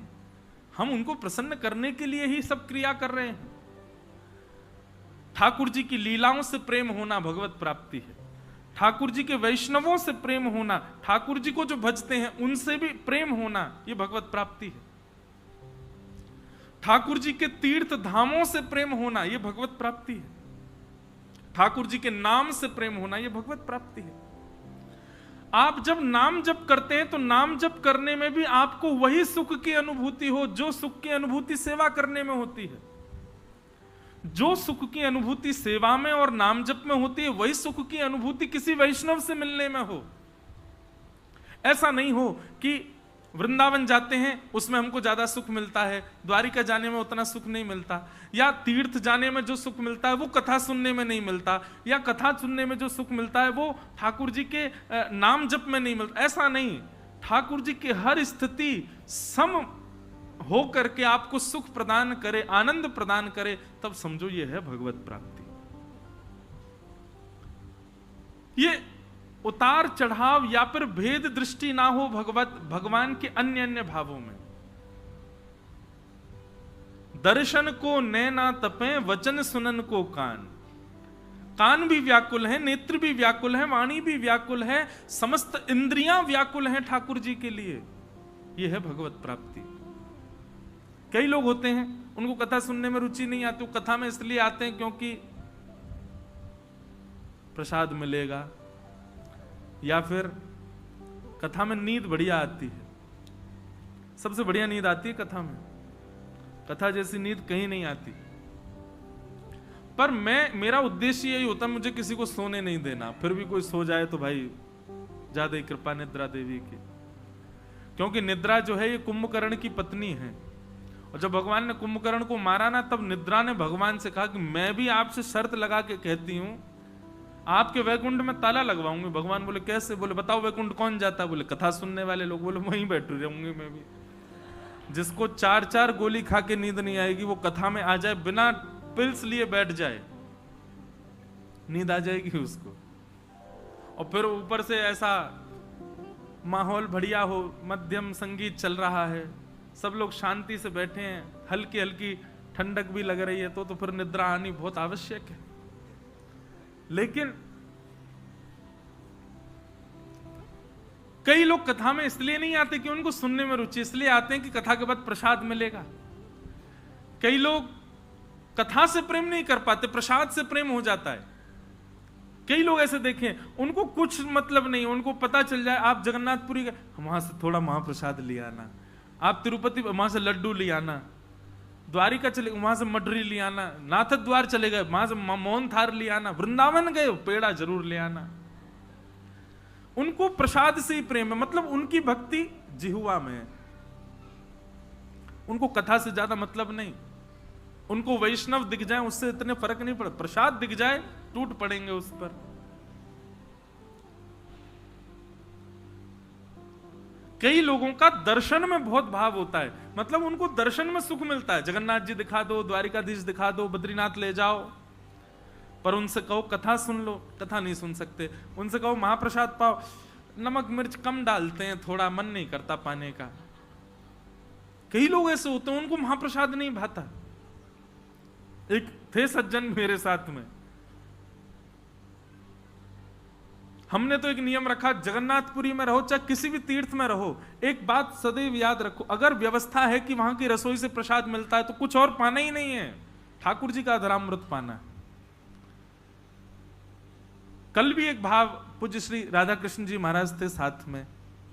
हम उनको प्रसन्न करने के लिए ही सब क्रिया कर रहे हैं। ठाकुर जी की लीलाओं से प्रेम होना भगवत प्राप्ति है। ठाकुर जी के वैष्णवों से प्रेम होना, ठाकुर जी को जो भजते हैं उनसे भी प्रेम होना, यह भगवत प्राप्ति है। ठाकुर जी के तीर्थ धामों से प्रेम होना, यह भगवत प्राप्ति है। ठाकुर जी के नाम से प्रेम होना, यह भगवत प्राप्ति है। आप जब नाम जप करते हैं तो नाम जप करने में भी आपको वही सुख की अनुभूति हो जो सुख की अनुभूति सेवा करने में होती है। जो सुख की अनुभूति सेवा में और नाम जप में होती है, वही सुख की अनुभूति किसी वैष्णव से मिलने में हो। ऐसा नहीं हो कि वृंदावन जाते हैं उसमें हमको ज्यादा सुख मिलता है, द्वारिका जाने में उतना सुख नहीं मिलता, या तीर्थ जाने में जो सुख मिलता है वो कथा सुनने में नहीं मिलता, या कथा सुनने में जो सुख मिलता है वो ठाकुर जी के नाम जप में नहीं मिलता। ऐसा नहीं, ठाकुर जी की हर स्थिति सम हो करके आपको सुख प्रदान करे, आनंद प्रदान करे, तब समझो ये है भगवत प्राप्ति। ये उतार चढ़ाव या फिर भेद दृष्टि ना हो भगवान के अन्य अन्य भावों में। दर्शन को नैना तपे, वचन सुनन को कान। कान भी व्याकुल है, नेत्र भी व्याकुल है, वाणी भी व्याकुल है, समस्त इंद्रियां व्याकुल हैं ठाकुर जी के लिए। यह है भगवत प्राप्ति। कई लोग होते हैं उनको कथा सुनने में रुचि नहीं आती, वो कथा में इसलिए आते हैं क्योंकि प्रसाद मिलेगा, या फिर कथा में नींद बढ़िया आती है। सबसे बढ़िया नींद आती है कथा में, कथा जैसी नींद कहीं नहीं आती। पर मेरा उद्देश्य यही होता है, मुझे किसी को सोने नहीं देना। फिर भी कोई सो जाए तो भाई ज्यादा ही कृपा निद्रा देवी की, क्योंकि निद्रा जो है ये कुंभकर्ण की पत्नी है। और जब भगवान ने कुंभकर्ण को मारा ना, तब निद्रा ने भगवान से कहा कि मैं भी आपसे शर्त लगा के कहती हूं, आपके वैकुंठ में ताला लगवाऊंगी। भगवान बोले कैसे? बोले बताओ वैकुंठ कौन जाता है? बोले कथा सुनने वाले लोग। बोले वहीं बैठ रहूंगी मैं भी। जिसको 4-4 गोली खा के नींद नहीं आएगी, वो कथा में आ जाए, बिना पिल्स लिए बैठ जाए, नींद आ जाएगी उसको। और फिर ऊपर से ऐसा माहौल बढ़िया हो, मध्यम संगीत चल रहा है, सब लोग शांति से बैठे हैं, हल्की हल्की ठंडक भी लग रही है, तो फिर निद्रा आनी बहुत आवश्यक है। लेकिन कई लोग कथा में इसलिए नहीं आते कि उनको सुनने में रुचि, इसलिए आते हैं कि कथा के बाद प्रसाद मिलेगा। कई लोग कथा से प्रेम नहीं कर पाते, प्रसाद से प्रेम हो जाता है। कई लोग ऐसे देखें, उनको कुछ मतलब नहीं, उनको पता चल जाए आप जगन्नाथपुरी गए, वहां से थोड़ा महाप्रसाद ले आना, आप तिरुपति वहां से लड्डू ले आना, द्वारिका चले वहां से मडरी ले आना, नाथ द्वार चले गए वहां से मोहन थार ले आना, वृंदावन गए पेड़ा जरूर ले आना। उनको प्रसाद से ही प्रेम है, मतलब उनकी भक्ति जिहुआ में है, उनको कथा से ज्यादा मतलब नहीं। उनको वैष्णव दिख जाए उससे इतने फर्क नहीं पड़ता, प्रसाद दिख जाए टूट पड़ेंगे उस पर। कई लोगों का दर्शन में बहुत भाव होता है, मतलब उनको दर्शन में सुख मिलता है, जगन्नाथ जी दिखा दो, द्वारिकाधीश दिखा दो, बद्रीनाथ ले जाओ, पर उनसे कहो कथा सुन लो, कथा नहीं सुन सकते। उनसे कहो महाप्रसाद पाओ, नमक मिर्च कम डालते हैं, थोड़ा मन नहीं करता पाने का। कई लोग ऐसे होते हैं उनको महाप्रसाद नहीं भाता। एक थे सज्जन मेरे साथ में, हमने तो एक नियम रखा, जगन्नाथपुरी में रहो चाहे किसी भी तीर्थ में रहो, एक बात सदैव याद रखो, अगर व्यवस्था है कि वहां की रसोई से प्रसाद मिलता है तो कुछ और पाना ही नहीं है, ठाकुर जी का अधरामृत पाना है। कल भी एक भाव, पूज्य श्री राधा कृष्ण जी महाराज थे साथ में,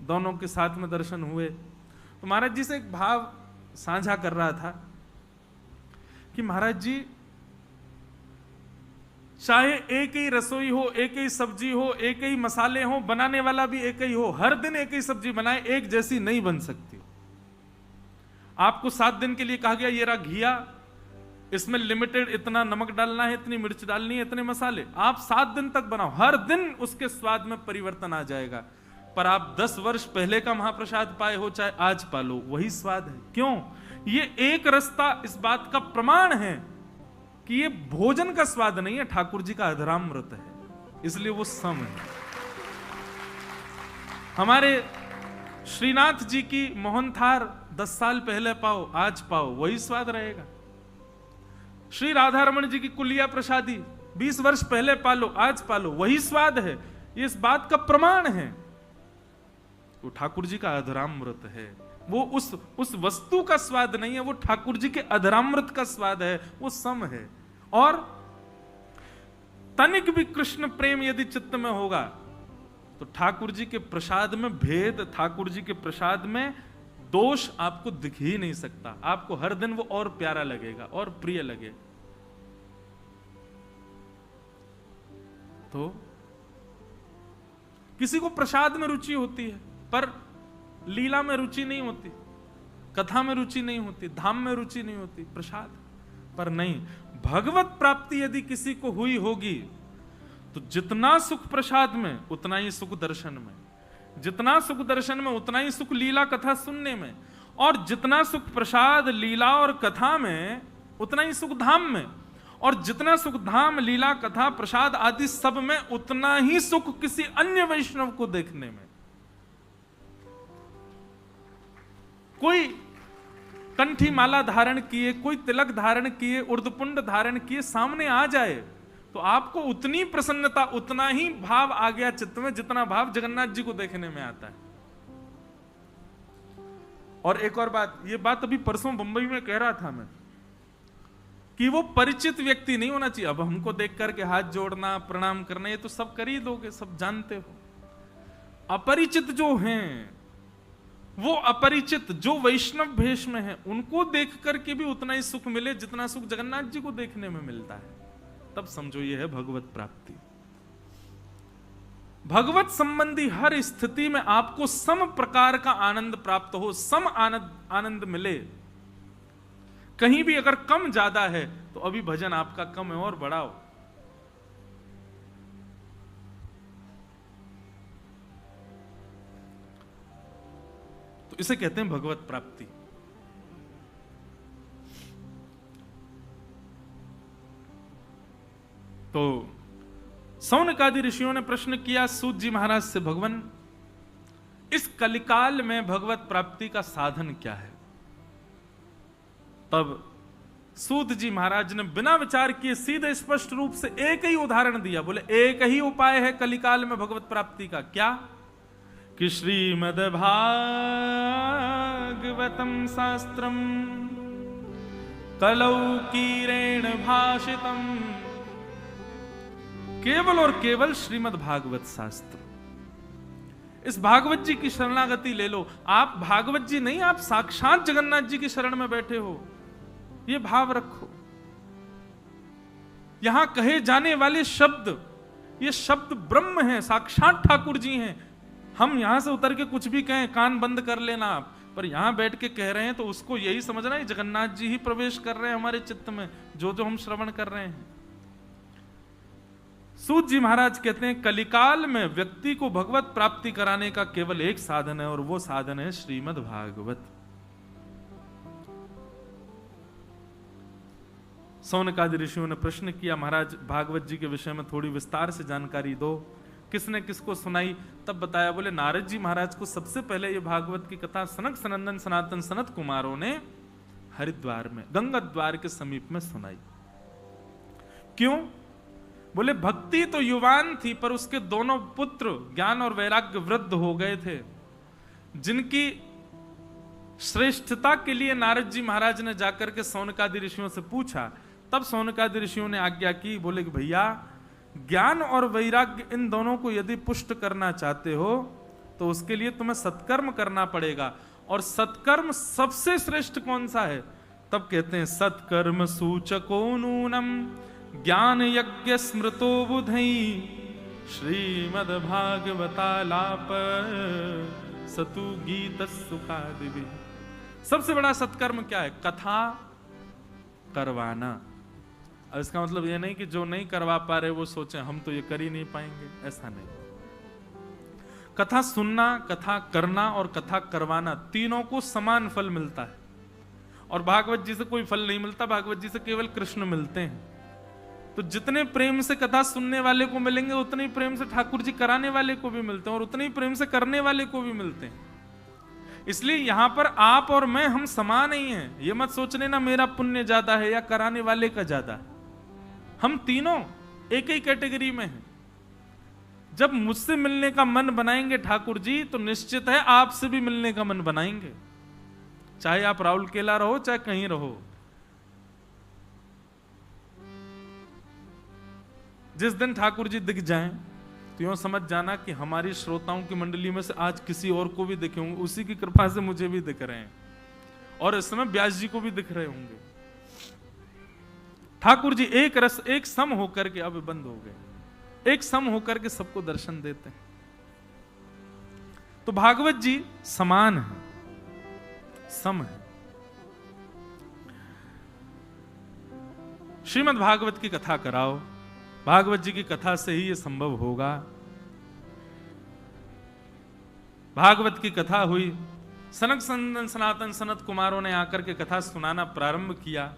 दोनों के साथ में दर्शन हुए, तो महाराज जी से एक भाव साझा कर रहा था कि महाराज जी चाहे एक ही रसोई हो, एक ही सब्जी हो, एक ही मसाले हो, बनाने वाला भी एक ही हो, हर दिन एक ही सब्जी बनाए, एक जैसी नहीं बन सकती। आपको 7 दिन के लिए कहा गया ये रहा घिया, इसमें लिमिटेड इतना नमक डालना है, इतनी मिर्च डालनी है, इतने मसाले, आप 7 दिन तक बनाओ, हर दिन उसके स्वाद में परिवर्तन आ जाएगा। पर आप 10 वर्ष पहले का महाप्रसाद पाए हो चाहे आज पा लो, वही स्वाद है। क्यों? ये एक रास्ता इस बात का प्रमाण है कि ये भोजन का स्वाद नहीं है, ठाकुर जी का अधरामृत है, इसलिए वो सम है। हमारे श्रीनाथ जी की मोहन थार 10 साल पहले पाओ आज पाओ, वही स्वाद रहेगा। श्री राधा रमन जी की कुलिया प्रसादी 20 वर्ष पहले पालो आज पालो, वही स्वाद है, ये इस बात का प्रमाण है। वो ठाकुर जी का अधरामृत है, वो उस वस्तु का स्वाद नहीं है, वो ठाकुर जी के अधरामृत का स्वाद है, वो सम है। और तनिक भी कृष्ण प्रेम यदि चित्त में होगा तो ठाकुर जी के प्रसाद में भेद, ठाकुर जी के प्रसाद में दोष आपको दिख ही नहीं सकता। आपको हर दिन वो और प्यारा लगेगा और प्रिय लगेगा। तो किसी को प्रसाद में रुचि होती है पर लीला में रुचि नहीं होती, कथा में रुचि नहीं होती, धाम में रुचि नहीं होती, प्रसाद पर नहीं। भगवत प्राप्ति यदि किसी को हुई होगी तो जितना सुख प्रसाद में उतना ही सुख दर्शन में, जितना सुख दर्शन में उतना ही सुख लीला कथा सुनने में, और जितना सुख प्रसाद लीला और कथा में उतना ही सुख धाम में, और जितना सुख धाम लीला कथा प्रसाद आदि सब में उतना ही सुख किसी अन्य वैष्णव को देखने में। कोई कंठी माला धारण किए, कोई तिलक धारण किए, उर्दपुंड धारण किए सामने आ जाए तो आपको उतनी प्रसन्नता, उतना ही भाव आ गया चित्त में जितना भाव जगन्नाथ जी को देखने में आता है। और एक और बात, ये बात अभी परसों बंबई में कह रहा था मैं, कि वो परिचित व्यक्ति नहीं होना चाहिए। अब हमको देख करके हाथ जोड़ना, प्रणाम करना, ये तो सब कर ही दोगे, सब जानते हो। अपरिचित जो हैं, वो अपरिचित जो वैष्णव भेष में है, उनको देख करके भी उतना ही सुख मिले जितना सुख जगन्नाथ जी को देखने में मिलता है, तब समझो ये है भगवत प्राप्ति। भगवत संबंधी हर स्थिति में आपको सम प्रकार का आनंद प्राप्त हो, सम आनंद मिले। कहीं भी अगर कम ज्यादा है तो अभी भजन आपका कम है और बढ़ाओ। तो इसे कहते हैं भगवत प्राप्ति। तो सौनकादि ऋषियों ने प्रश्न किया सूत जी महाराज से, भगवान इस कलिकाल में भगवत प्राप्ति का साधन क्या है? तब सूत जी महाराज ने बिना विचार किए सीधे स्पष्ट रूप से एक ही उदाहरण दिया। बोले एक ही उपाय है कलिकाल में भगवत प्राप्ति का। क्या? कि श्रीमद् भागवतम शास्त्रम कलौ कीरेण भाषितम केवल और केवल श्रीमद् भागवत शास्त्र। इस भागवत जी की शरणागति ले लो। आप भागवत जी नहीं, आप साक्षात जगन्नाथ जी की शरण में बैठे हो, ये भाव रखो। यहां कहे जाने वाले शब्द, ये शब्द ब्रह्म हैं, साक्षात ठाकुर जी हैं। हम यहां से उतर के कुछ भी कहें, कान बंद कर लेना आप, पर यहां बैठ के कह रहे हैं तो उसको यही समझना है जगन्नाथ जी ही प्रवेश कर रहे हैं हमारे चित्त में, जो जो हम श्रवण कर रहे हैं। सूत जी महाराज कहते हैं कलिकाल में व्यक्ति को भगवत प्राप्ति कराने का केवल एक साधन है, और वो साधन है श्रीमद् भागवत। सौनकादि ऋषियों ने प्रश्न किया, महाराज भागवत जी के विषय में थोड़ी विस्तार से जानकारी दो। किसने किसको सुनाई? तब बताया, बोले नारद जी महाराज को सबसे पहले ये भागवत की कथा सनक सनंदन सनातन सनत कुमारों ने हरिद्वार में गंगा द्वार के समीप में सुनाई। क्यों? बोले भक्ति तो युवान थी, पर उसके दोनों पुत्र ज्ञान और वैराग्य वृद्ध हो गए थे, जिनकी श्रेष्ठता के लिए नारद जी महाराज ने जाकर के सौनकादि ऋषियों से पूछा। तब सौनकादि ऋषियों ने आज्ञा की, बोले कि भैया ज्ञान और वैराग्य इन दोनों को यदि पुष्ट करना चाहते हो तो उसके लिए तुम्हें सत्कर्म करना पड़ेगा। और सत्कर्म सबसे श्रेष्ठ कौन सा है? तब कहते हैं सत्कर्म सूचको नूनम ज्ञान यज्ञ स्मृतो बुधई श्रीमद् भागवतालाप सतु गीत सुखादिवि। सबसे बड़ा सत्कर्म क्या है? कथा करवाना। अब इसका मतलब ये नहीं कि जो नहीं करवा पा रहे वो सोचें हम तो ये कर ही नहीं पाएंगे, ऐसा नहीं। कथा सुनना, कथा करना और कथा करवाना, तीनों को समान फल मिलता है। और भागवत जी से कोई फल नहीं मिलता, भागवत जी से केवल कृष्ण मिलते हैं। तो जितने प्रेम से कथा सुनने वाले को मिलेंगे उतने ही प्रेम से ठाकुर जी कराने वाले को भी मिलते हैं, और उतने ही प्रेम से करने वाले को भी मिलते हैं। इसलिए यहां पर आप और मैं, हम समान ही हैं। ये मत सोच लेना मेरा पुण्य ज्यादा है या कराने वाले का ज्यादा है। हम तीनों एक ही कैटेगरी में हैं। जब मुझसे मिलने का मन बनाएंगे ठाकुर जी, तो निश्चित है आपसे भी मिलने का मन बनाएंगे, चाहे आप राउरकेला रहो चाहे कहीं रहो। जिस दिन ठाकुर जी दिख जाएं तो यूं समझ जाना कि हमारी श्रोताओं की मंडली में से आज किसी और को भी दिखे होंगे, उसी की कृपा से मुझे भी दिख रहे हैं, और इस समय व्यास जी को भी दिख रहे होंगे। ठाकुर जी एक रस एक सम होकर के अब बंद हो गए, एक सम होकर के सबको दर्शन देते हैं। तो भागवत जी समान है, सम है। श्रीमद् भागवत की कथा कराओ, भागवत जी की कथा से ही यह संभव होगा। भागवत की कथा हुई, सनक सनंदन सनातन सनत कुमारों ने आकर के कथा सुनाना प्रारंभ किया,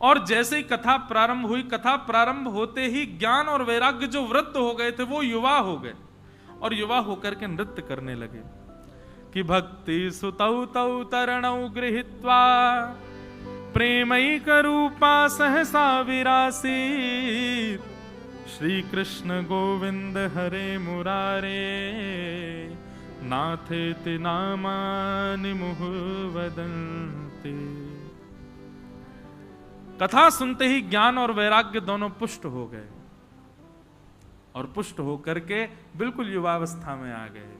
और जैसे ही कथा प्रारंभ हुई, कथा प्रारंभ होते ही ज्ञान और वैराग्य जो वृद्ध हो गए थे वो युवा हो गए, और युवा होकर के नृत्य करने लगे कि भक्ति सुतौ तौ तरणौ गृहीत्वा प्रेमैक रूपा सहसा विरासीत् श्री कृष्ण गोविंद हरे मुरारे नाथेति नामानि मुहुः वदन्ति। कथा सुनते ही ज्ञान और वैराग्य दोनों पुष्ट हो गए, और पुष्ट होकर के बिल्कुल युवावस्था में आ गए।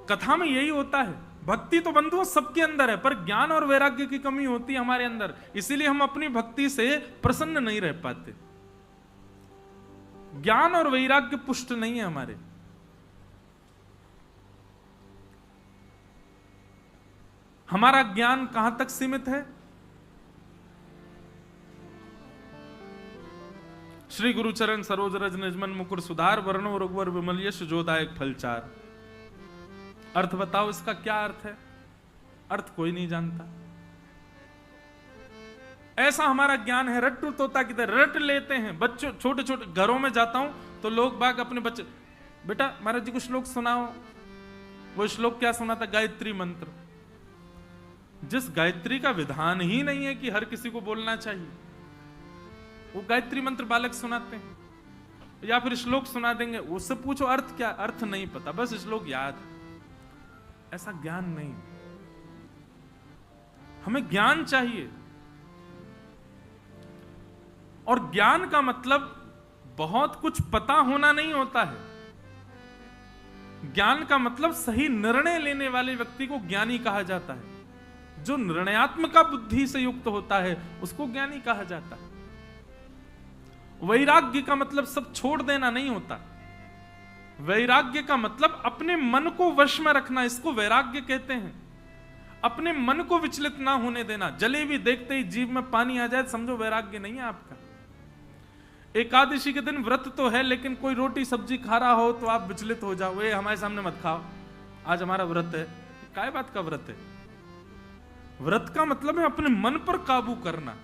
कथा में यही होता है। भक्ति तो बंधुओं सबके अंदर है, पर ज्ञान और वैराग्य की कमी होती है हमारे अंदर, इसीलिए हम अपनी भक्ति से प्रसन्न नहीं रह पाते। ज्ञान और वैराग्य पुष्ट नहीं है हमारे। हमारा ज्ञान कहां तक सीमित है? श्री गुरुचरण सरोज रज निजमन मुकुर सुधार वर्णो रघुवर विमल यश जोदायक फलचार। अर्थ बताओ, इसका क्या अर्थ है? अर्थ कोई नहीं जानता। ऐसा हमारा ज्ञान है, रट्टू तोता की तरह रट लेते हैं। बच्चों, छोटे छोटे घरों में जाता हूं तो लोग बाग अपने बच्चे, बेटा महाराज जी को श्लोक सुनाओ। वो श्लोक क्या सुनाता? गायत्री मंत्र। जिस गायत्री का विधान ही नहीं है कि हर किसी को बोलना चाहिए, वो गायत्री मंत्र बालक सुनाते हैं, या फिर श्लोक सुना देंगे। उससे पूछो अर्थ क्या? अर्थ नहीं पता, बस श्लोक याद है। ऐसा ज्ञान नहीं, हमें ज्ञान चाहिए। और ज्ञान का मतलब बहुत कुछ पता होना नहीं होता है। ज्ञान का मतलब सही निर्णय लेने वाले व्यक्ति को ज्ञानी कहा जाता है। जो निर्णयात्मक बुद्धि से युक्त होता है उसको ज्ञानी कहा जाता है। वैराग्य का मतलब सब छोड़ देना नहीं होता। वैराग्य का मतलब अपने मन को वश में रखना, इसको वैराग्य कहते हैं। अपने मन को विचलित ना होने देना। जलेबी देखते ही जीभ में पानी आ जाए समझो वैराग्य नहीं है आपका। एकादशी के दिन व्रत तो है, लेकिन कोई रोटी सब्जी खा रहा हो तो आप विचलित हो जाओ, ये हमारे सामने मत खाओ, आज हमारा व्रत है। काय बात का व्रत है? व्रत का मतलब है अपने मन पर काबू करना,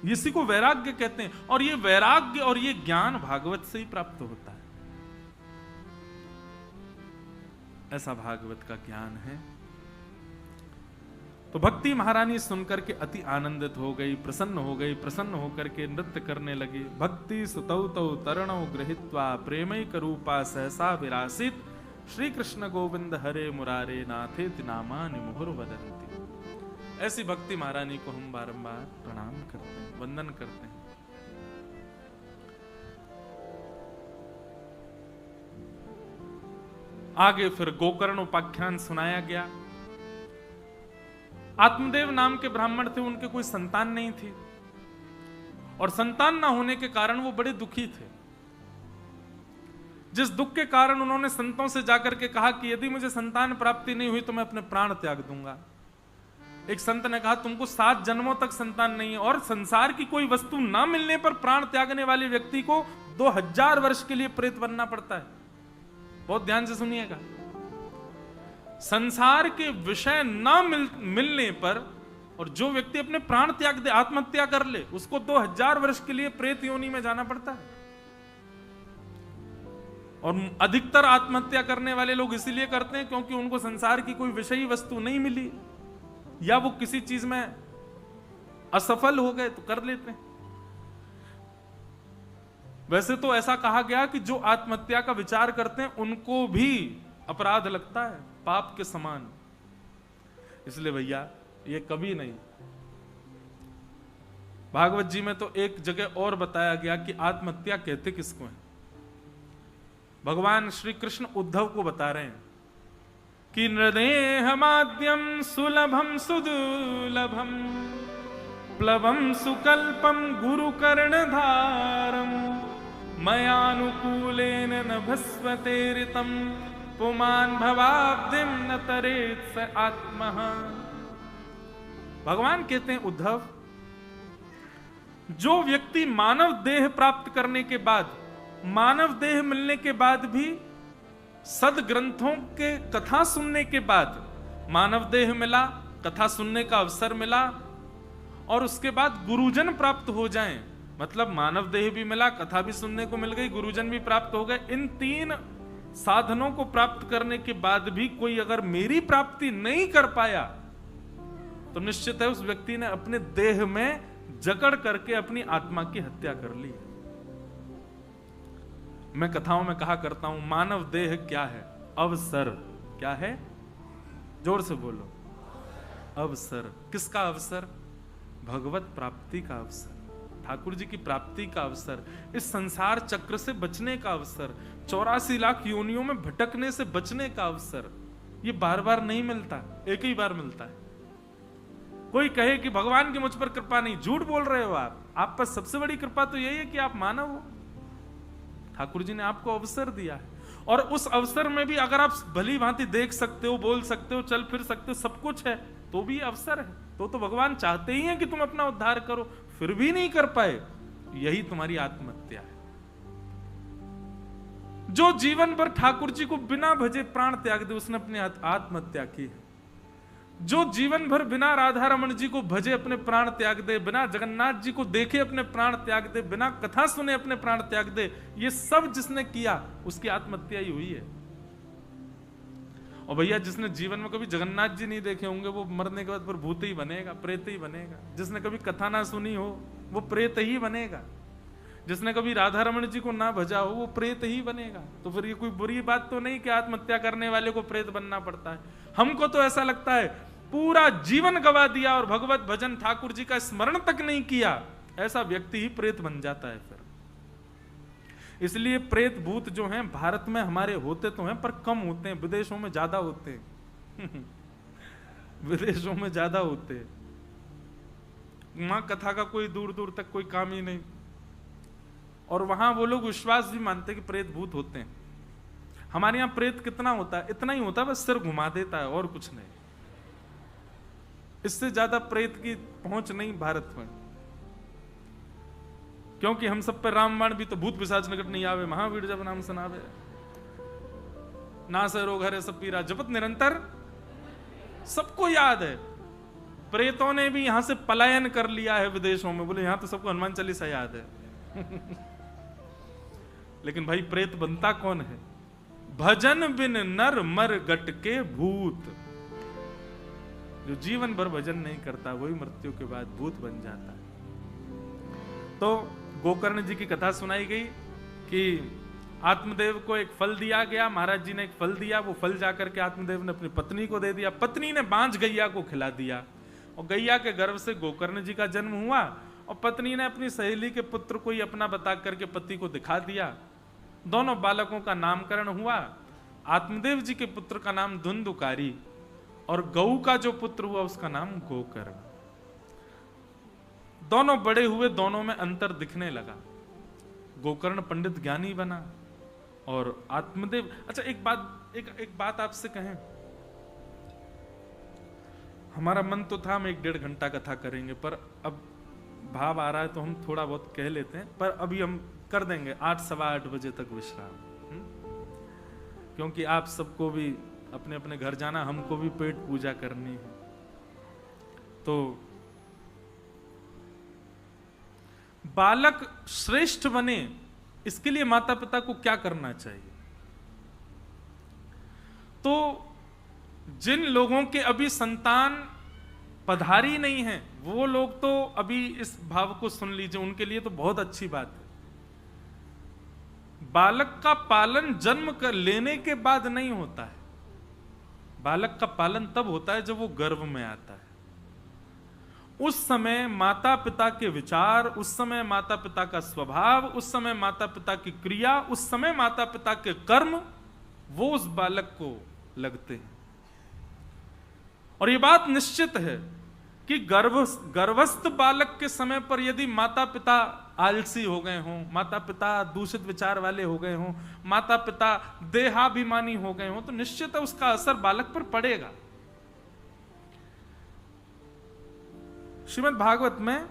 इसी को वैराग्य कहते हैं। और ये वैराग्य और ये ज्ञान भागवत से ही प्राप्त होता है। ऐसा भागवत का ज्ञान है। तो भक्ति महारानी सुनकर के अति आनंदित हो गई, प्रसन्न हो गई। प्रसन्न होकर के नृत्य करने लगी। भक्ति सुतौ तौ तरणौ गृहीत्वा प्रेमैक रूपा सहसा विरासित श्री कृष्ण गोविंद हरे मुरारे नाथेति नामानि मुहुर्वदन्ति। ऐसी भक्ति महारानी को हम बारंबार प्रणाम करते हैं, वंदन करते हैं। आगे फिर गोकर्ण उपाख्यान सुनाया गया। आत्मदेव नाम के ब्राह्मण थे, उनके कोई संतान नहीं थी और संतान ना होने के कारण वो बड़े दुखी थे। जिस दुख के कारण उन्होंने संतों से जाकर के कहा कि यदि मुझे संतान प्राप्ति नहीं हुई तो मैं अपने प्राण त्याग दूंगा। एक संत ने कहा तुमको 7 जन्मों तक संतान नहीं है और संसार की कोई वस्तु ना मिलने पर प्राण त्यागने वाले व्यक्ति को 2000 वर्ष के लिए प्रेत बनना पड़ता है। बहुत ध्यान से सुनिएगा। संसार के विषय ना मिलने पर और जो व्यक्ति अपने प्राण त्याग दे, आत्महत्या कर ले, उसको 2000 वर्ष के लिए प्रेत योनि में जाना पड़ता है। और अधिकतर आत्महत्या करने वाले लोग इसीलिए करते हैं क्योंकि उनको संसार की कोई विषयी वस्तु नहीं मिली या वो किसी चीज में असफल हो गए तो कर लेते हैं। वैसे तो ऐसा कहा गया कि जो आत्महत्या का विचार करते हैं उनको भी अपराध लगता है, पाप के समान। इसलिए भैया ये कभी नहीं। भागवत जी में तो एक जगह और बताया गया कि आत्महत्या कहते किसको है। भगवान श्री कृष्ण उद्धव को बता रहे हैं कि नृदेह माद्यम सुलभम सुदुलभम प्लवम सुकल्पम गुरु कर्णधारम मयानुकूलेन न भस्वतेरितम पुमान भवाब्धिम न तरेत स आत्मः। भगवान कहते हैं उद्धव, जो व्यक्ति मानव देह प्राप्त करने के बाद, मानव देह मिलने के बाद भी सदग्रंथों के कथा सुनने के बाद, मानव देह मिला, कथा सुनने का अवसर मिला और उसके बाद गुरुजन प्राप्त हो जाएं, मतलब मानव देह भी मिला, कथा भी सुनने को मिल गई, गुरुजन भी प्राप्त हो गए। इन 3 साधनों को प्राप्त करने के बाद भी कोई अगर मेरी प्राप्ति नहीं कर पाया तो निश्चित है उस व्यक्ति ने अपने देह में जकड़ करके अपनी आत्मा की हत्या कर ली। मैं कथाओं में कहा करता हूं, मानव देह क्या है? अवसर। क्या है? जोर से बोलो। अवसर। किसका अवसर? भगवत प्राप्ति का अवसर, ठाकुर जी की प्राप्ति का अवसर, इस संसार चक्र से बचने का अवसर, 84 लाख योनियों में भटकने से बचने का अवसर। ये बार बार नहीं मिलता, एक ही बार मिलता है। कोई कहे कि भगवान की मुझ पर कृपा नहीं, झूठ बोल रहे हो आप पर सबसे बड़ी कृपा तो यही है कि आप मानव हो। ठाकुर जी ने आपको अवसर दिया है और उस अवसर में भी अगर आप भली भांति देख सकते हो, बोल सकते हो, चल फिर सकते हो, सब कुछ है, तो भी अवसर है। तो भगवान चाहते ही हैं कि तुम अपना उद्धार करो, फिर भी नहीं कर पाए, यही तुम्हारी आत्महत्या है। जो जीवन भर ठाकुर जी को बिना भजे प्राण त्याग दे, उसने अपनी आत्महत्या की है। जो जीवन भर बिना राधा रमन जी को भजे अपने प्राण त्याग दे, बिना जगन्नाथ जी को देखे अपने प्राण त्याग दे, बिना कथा सुने अपने प्राण त्याग दे, ये सब जिसने किया उसकी आत्महत्या ही हुई है। और भैया जिसने जीवन में कभी जगन्नाथ जी नहीं देखे होंगे वो मरने के बाद फिर भूत ही बनेगा, प्रेत ही बनेगा। जिसने कभी कथा ना सुनी हो वो प्रेत ही बनेगा। जिसने कभी राधा रमन जी को ना भजा हो वो प्रेत ही बनेगा। तो फिर ये कोई बुरी बात तो नहीं कि आत्महत्या करने वाले को प्रेत बनना पड़ता है। हमको तो ऐसा लगता है पूरा जीवन गवा दिया और भगवत भजन ठाकुर जी का स्मरण तक नहीं किया, ऐसा व्यक्ति ही प्रेत बन जाता है फिर। इसलिए प्रेत भूत जो हैं भारत में हमारे होते तो हैं पर कम होते हैं, विदेशों में ज्यादा होते हैं। विदेशों में ज्यादा होते हैं, वहां कथा का कोई दूर दूर तक कोई काम ही नहीं, और वहां वो लोग विश्वास भी मानते कि प्रेत भूत होते हैं। हमारे यहाँ प्रेत कितना होता है? इतना ही होता है, बस सिर घुमा देता है और कुछ नहीं। इससे ज्यादा प्रेत की पहुंच नहीं भारत में, क्योंकि हम सब पे रामबाण भी तो भूत पिशाच निकट नहीं आवे, महावीर जब नाम सुनावे, ना से रोग हरे सब पीरा जपत निरंतर, सबको याद है। प्रेतों ने भी यहां से पलायन कर लिया है विदेशों में, बोले यहां तो सबको हनुमान चालीसा याद है। लेकिन भाई प्रेत बनता कौन है? भजन बिन नर मर गट के भूत। जो जीवन भर भजन नहीं करता वही मृत्यु के बाद भूत बन जाता है। तो गोकर्ण जी की कथा सुनाई गई कि आत्मदेव को एक फल दिया गया, महाराज जी ने एक फल दिया, वो फल जाकर के आत्मदेव ने अपनी पत्नी को दे दिया, पत्नी ने बांझ गैया को खिला दिया, और गैया के गर्भ से गोकर्ण जी का जन्म हुआ, और पत्नी ने अपनी सहेली के पुत्र को ही अपना बता करके पति को दिखा दिया। दोनों बालकों का नामकरण हुआ। आत्मदेव जी के पुत्र का नाम धुंधुकारी, और गऊ का जो पुत्र हुआ उसका नाम गोकर्ण। दोनों बड़े हुए, दोनों में अंतर दिखने लगा। गोकर्ण पंडित ज्ञानी बना और आत्मदेव। अच्छा एक बात आपसे कहें, हमारा मन तो था हम 1-1.5 घंटा कथा करेंगे, पर अब भाव आ रहा है तो हम थोड़ा बहुत कह लेते हैं, पर अभी हम कर देंगे 8, सवा 8 बजे तक विश्राम, क्योंकि आप सबको भी अपने अपने घर जाना, हमको भी पेट पूजा करनी है। तो बालक श्रेष्ठ बने, इसके लिए माता पिता को क्या करना चाहिए? तो जिन लोगों के अभी संतान पधारी नहीं है, वो लोग तो अभी इस भाव को सुन लीजिए, उनके लिए तो बहुत अच्छी बात है। बालक का पालन जन्म कर लेने के बाद नहीं होता है, बालक का पालन तब होता है जब वो गर्भ में आता है। उस समय माता पिता के विचार, उस समय माता पिता का स्वभाव, उस समय माता पिता की क्रिया, उस समय माता पिता के कर्म, वो उस बालक को लगते हैं। और ये बात निश्चित है कि गर्भस्थ बालक के समय पर यदि माता पिता आलसी हो गए हों, माता पिता दूषित विचार वाले हो गए हों, माता पिता देहाभिमानी हो गए हों, तो निश्चित है उसका असर बालक पर पड़ेगा। श्रीमद् भागवत में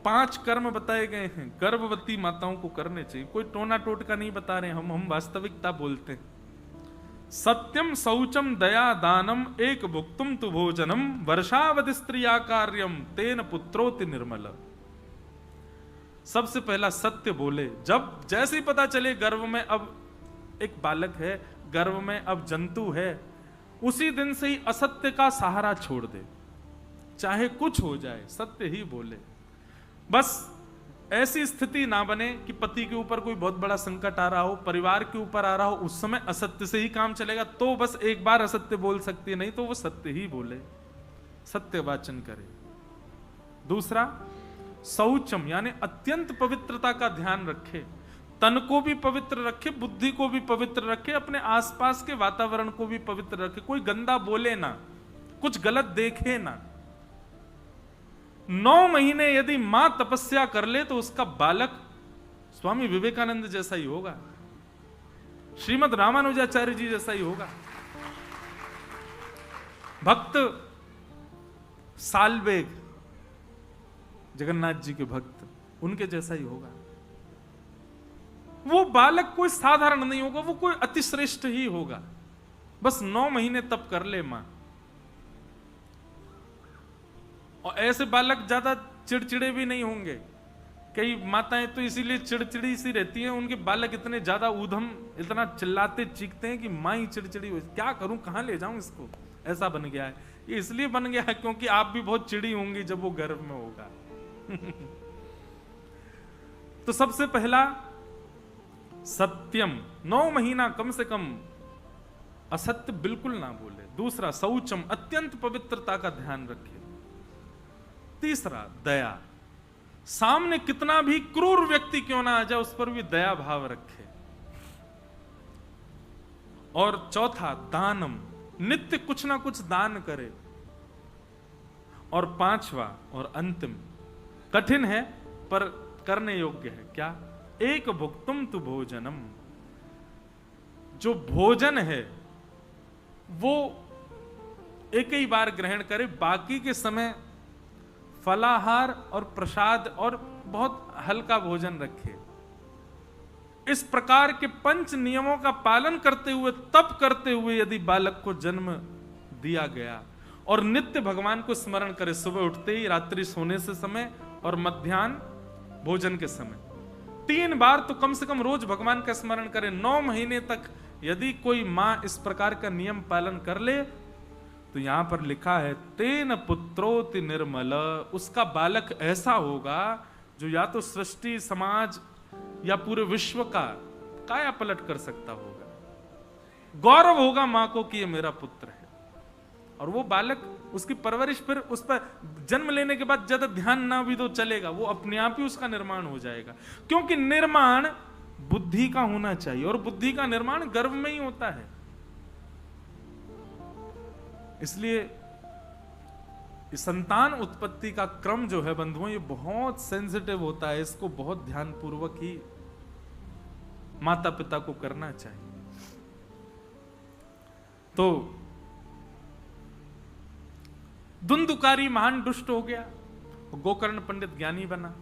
5 कर्म बताए गए हैं, गर्भवती माताओं को करने चाहिए। कोई टोना टोटका नहीं बता रहे हम वास्तविकता बोलते हैं। सत्यम शौचम दया दानम एक भुक्तुम तु भोजनम वर्षावधि स्त्रिया कार्यम तेन पुत्रोति निर्मल। सबसे पहला सत्य बोले। जब जैसे ही पता चले गर्भ में अब एक बालक है, गर्भ में अब जंतु है, उसी दिन से ही असत्य का सहारा छोड़ दे, चाहे कुछ हो जाए सत्य ही बोले। बस ऐसी स्थिति ना बने कि पति के ऊपर कोई बहुत बड़ा संकट आ रहा हो, परिवार के ऊपर आ रहा हो, उस समय असत्य से ही काम चलेगा, तो बस एक बार असत्य बोल सकती है, नहीं तो वो सत्य ही बोले, सत्य वाचन करे। दूसरा शौचम, यानी अत्यंत पवित्रता का ध्यान रखे, तन को भी पवित्र रखे, बुद्धि को भी पवित्र रखे, अपने आसपास के वातावरण को भी पवित्र रखे, कोई गंदा बोले ना, कुछ गलत देखे ना। 9 महीने यदि मां तपस्या कर ले तो उसका बालक स्वामी विवेकानंद जैसा ही होगा, श्रीमद् रामानुजाचार्य जी जैसा ही होगा, भक्त सालवेग जगन्नाथ जी के भक्त, उनके जैसा ही होगा। वो बालक कोई साधारण नहीं होगा, वो कोई अतिश्रेष्ठ ही होगा। बस 9 महीने तप कर ले मां। और ऐसे बालक ज्यादा चिड़चिड़े भी नहीं होंगे। कई माताएं तो इसीलिए चिड़चिड़ी सी रहती हैं, उनके बालक इतने ज्यादा ऊधम, इतना चिल्लाते चीखते हैं कि मां ही चिड़चिड़ी हो, क्या करूं, कहां ले जाऊं इसको, ऐसा बन गया है। ये इसलिए बन गया है क्योंकि आप भी बहुत चिड़ी होंगी जब वो गर्भ में होगा। तो सबसे पहला सत्यम, 9 महीना कम से कम असत्य बिल्कुल ना बोले। दूसरा शौचम, अत्यंत पवित्रता का ध्यान रखे। तीसरा दया, सामने कितना भी क्रूर व्यक्ति क्यों ना आ जाए उस पर भी दया भाव रखे। और चौथा, दानम, नित्य कुछ ना कुछ दान करे। और पांचवा और अंतिम, कठिन है पर करने योग्य है, क्या? एक भुक्तुम तु भोजनम, जो भोजन है वो एक ही बार ग्रहण करे, बाकी के समय फलाहार और प्रसाद और बहुत हल्का भोजन रखे। इस प्रकार के 5 नियमों का पालन करते हुए, तप करते हुए यदि बालक को जन्म दिया गया और नित्य भगवान को स्मरण करे, सुबह उठते ही, रात्रि सोने से समय और मध्याह्न भोजन के समय, 3 बार तो कम से कम रोज भगवान का स्मरण करे, 9 महीने तक यदि कोई मां इस प्रकार का नियम पालन कर ले, तो यहां पर लिखा है तेन पुत्रोति निर्मल, उसका बालक ऐसा होगा जो या तो सृष्टि, समाज या पूरे विश्व का काया पलट कर सकता होगा। गौरव होगा मां को कि ये मेरा पुत्र है। और वो बालक, उसकी परवरिश फिर उस पर जन्म लेने के बाद ज्यादा ध्यान ना भी तो चलेगा, वो अपने आप ही उसका निर्माण हो जाएगा। क्योंकि निर्माण बुद्धि का होना चाहिए और बुद्धि का निर्माण गर्भ में ही होता है। इसलिए संतान उत्पत्ति का क्रम जो है बंधुओं, ये बहुत सेंसिटिव होता है। इसको बहुत ध्यानपूर्वक ही माता पिता को करना चाहिए। तो धुंधुकारी महान दुष्ट हो गया, गोकर्ण पंडित ज्ञानी बना।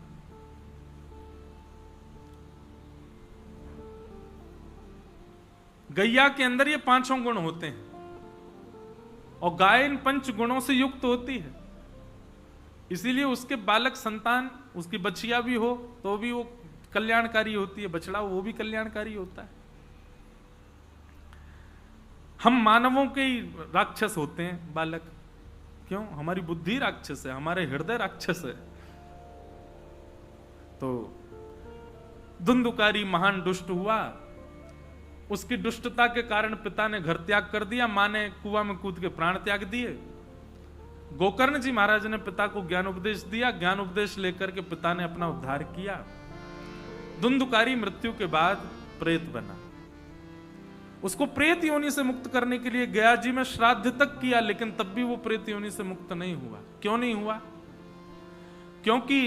गैया के अंदर ये 5 गुण होते हैं और गाय इन 5 गुणों से युक्त होती है। इसीलिए उसके बालक संतान, उसकी बछिया भी हो तो भी वो कल्याणकारी होती है, बछड़ा वो भी कल्याणकारी होता है। हम मानवों के ही राक्षस होते हैं बालक, क्यों? हमारी बुद्धि राक्षस है, हमारे हृदय राक्षस है। तो धुंधुकारी महान दुष्ट हुआ, उसकी दुष्टता के कारण पिता ने घर त्याग कर दिया, मां ने कुआं में कूद के प्राण त्याग दिए। गोकर्ण जी महाराज ने पिता को ज्ञान उपदेश दिया, ज्ञान उपदेश लेकर के पिता ने अपना उद्धार किया। धुंधुकारी मृत्यु के बाद प्रेत बना। उसको प्रेत योनि से मुक्त करने के लिए गया जी में श्राद्ध तक किया, लेकिन तब भी वो प्रेत योनि से मुक्त नहीं हुआ। क्यों नहीं हुआ? क्योंकि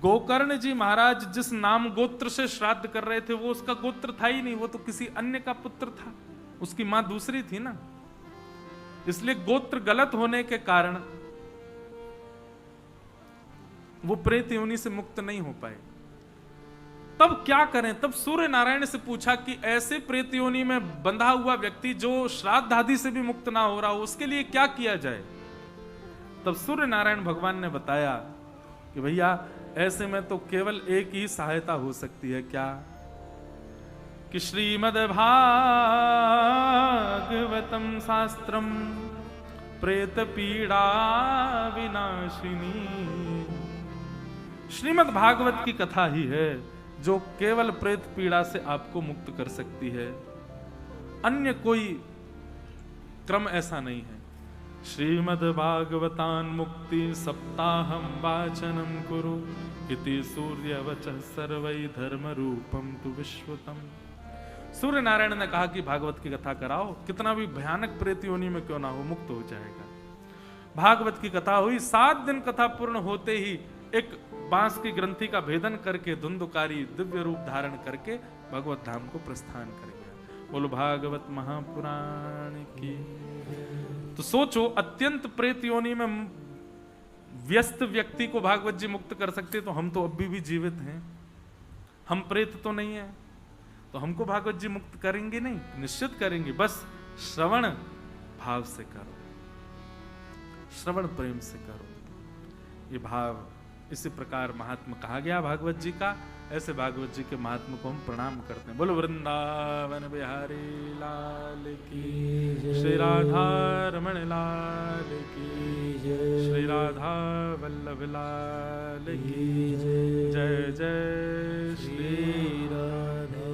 गोकर्ण जी महाराज जिस नाम गोत्र से श्राद्ध कर रहे थे वो उसका गोत्र था ही नहीं, वो तो किसी अन्य का पुत्र था, उसकी मां दूसरी थी ना। इसलिए गोत्र गलत होने के कारण वो प्रेत योनि से मुक्त नहीं हो पाए। तब क्या करें? तब सूर्य नारायण से पूछा कि ऐसे प्रेत योनि में बंधा हुआ व्यक्ति जो श्राद्ध आदि से भी मुक्त ना हो रहा हो, उसके लिए क्या किया जाए? तब सूर्य नारायण भगवान ने बताया कि भैया ऐसे में तो केवल एक ही सहायता हो सकती है, क्या? कि श्रीमद् भागवतम शास्त्रम प्रेत पीड़ा विनाशिनी। श्रीमद् भागवत की कथा ही है जो केवल प्रेत पीड़ा से आपको मुक्त कर सकती है, अन्य कोई क्रम ऐसा नहीं है। श्रीमद् भागवतान मुक्ति सप्ताहम वाचनम कुरु इति सूर्यवचः सर्वै धर्म रूपम तु विश्वतम। सूर्य नारायण ने कहा कि भागवत की कथा कराओ, कितना भी भयानक प्रेत योनि में क्यों ना हो, मुक्त हो जाएगा। भागवत की कथा हुई, 7 दिन कथा पूर्ण होते ही एक बांस की ग्रंथि का भेदन करके धुंधुकारी दिव्य रूप धारण करके भगवत धाम को प्रस्थान कर गया। बोलो भागवत महापुराण की। तो सोचो, अत्यंत प्रेत योनि में व्यस्त व्यक्ति को भागवत जी मुक्त कर सकते, तो हम तो अभी भी जीवित हैं, हम प्रेत तो नहीं है, तो हमको भागवत जी मुक्त करेंगे नहीं? निश्चित करेंगे, बस श्रवण भाव से करो, श्रवण प्रेम से करो। ये भाव इसी प्रकार महात्मा कहा गया भागवत जी का। ऐसे भागवत जी के महात्मा को हम प्रणाम करते हैं। बोलो वृंदावन बिहारी लाल की, श्री राधा रमण लाल की, श्री राधा वल्लभ लाल की जय जय श्री राधे।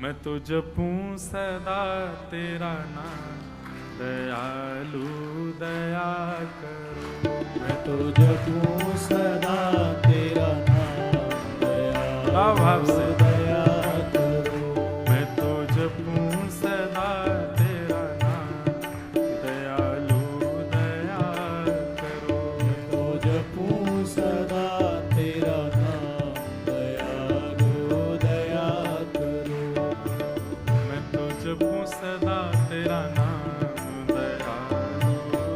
मैं तो जपूं सदा तेरा नाम, दयालु दया करो। मैं तो जपूं सदा तेरा नाम, दया भाव से दया करो। मैं तो जपूं सदा तेरा नाम, दयालु दया करो। मैं तो जपूं सदा तेरा नाम, दयालु दया करो। मैं तो जपूं सदा तेरा नाम, दयालु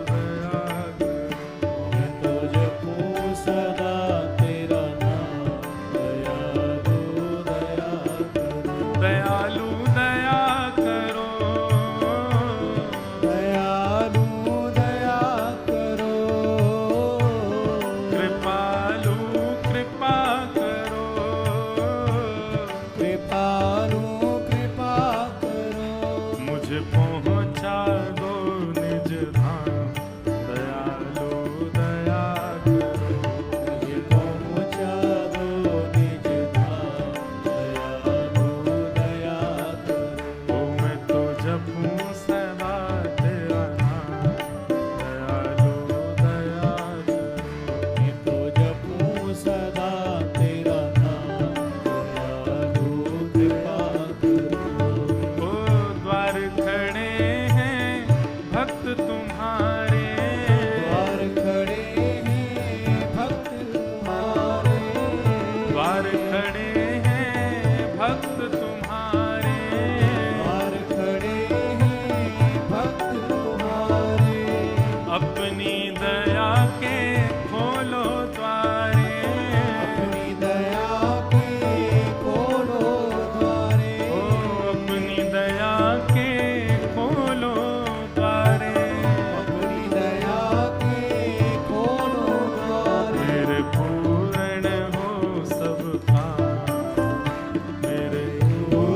दया करो। मैं तो जपूं सदा तेरा नाम, दयालु दया करो। दयालु दया करो। दयालु दया करो। कृपालु कृपा करो। कृपालु कृपा करो। मुझे पहुंचा दो निज धाम, दयालु दया करो। मुझे पहुँचा दो निज धाम, दयालु दया करो। ओ मैं तो जपूं सदा तेरा नाम, दयालु दया करो। मैं तो जपूं सदा तेरा नाम, दयालु कृपा करो। ओ द्वार खड़े हैं भक्त तुम्हारे, द्वार खड़े हैं भक्त तुम्हारे। द्वार खड़े हैं भक्त तुम्हारे। द्वार खड़े हैं भक्त तुम्हारे। अपनी दया के खोलो द्वारे, अपनी दया के खोलो द्वारे। ओ अपनी दया के खोलो द्वारे। अपनी दया के खोलो द्वारे। मेरे पूर्ण हो सब काम, मेरे पूर्ण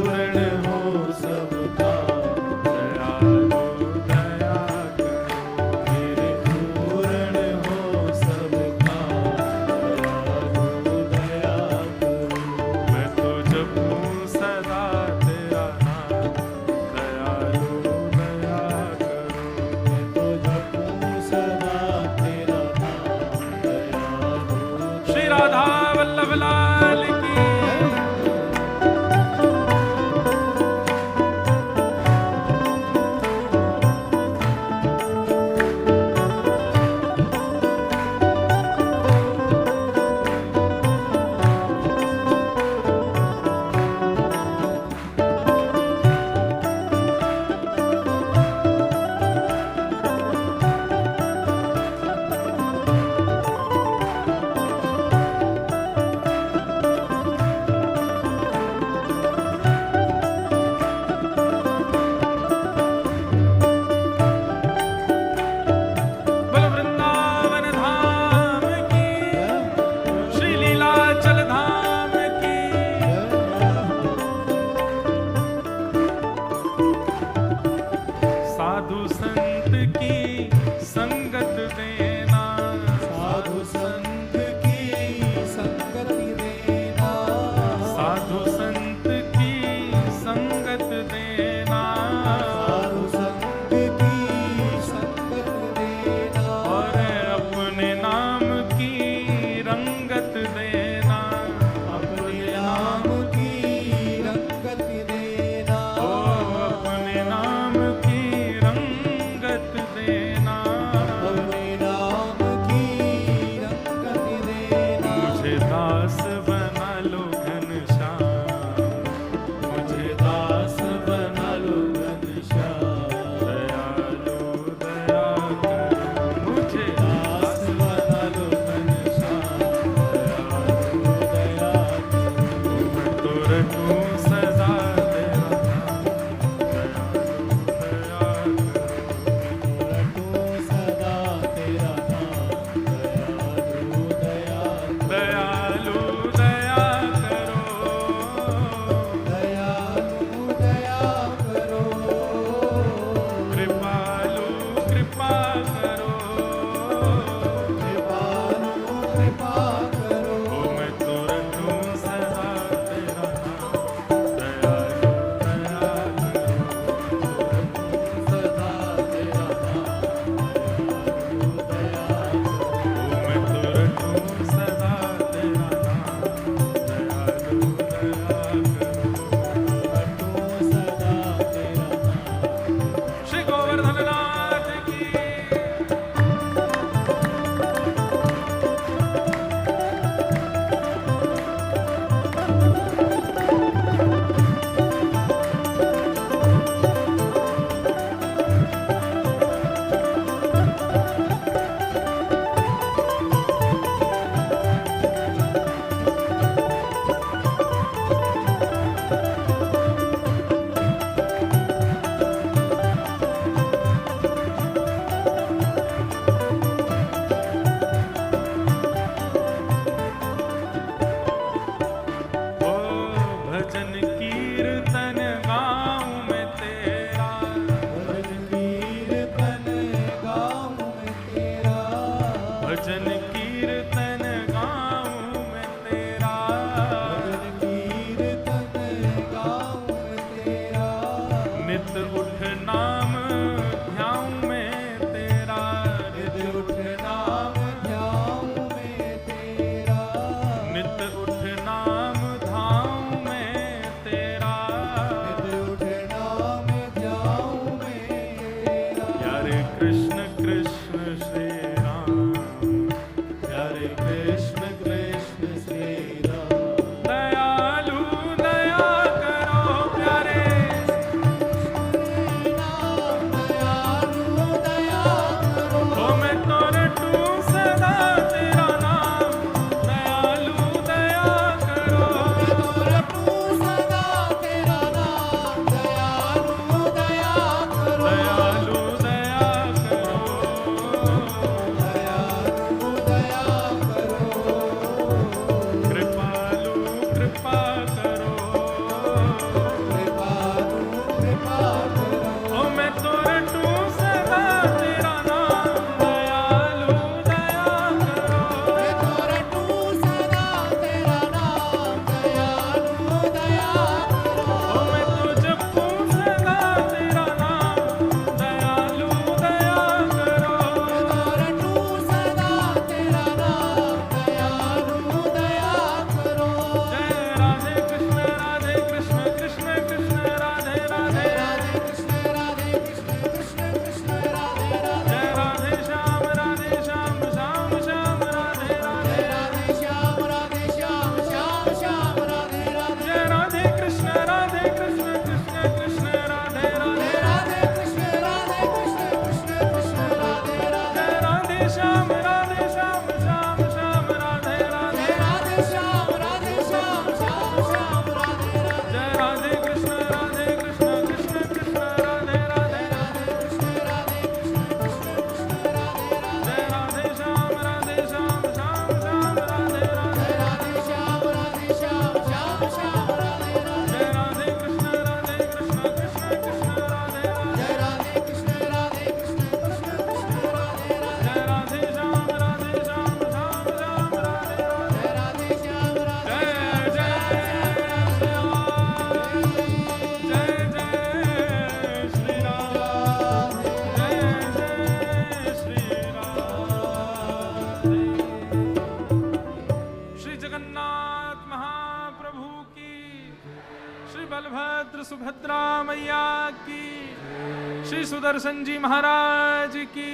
मात्र सुभद्रा मैया की, श्री सुदर्शन जी महाराज की,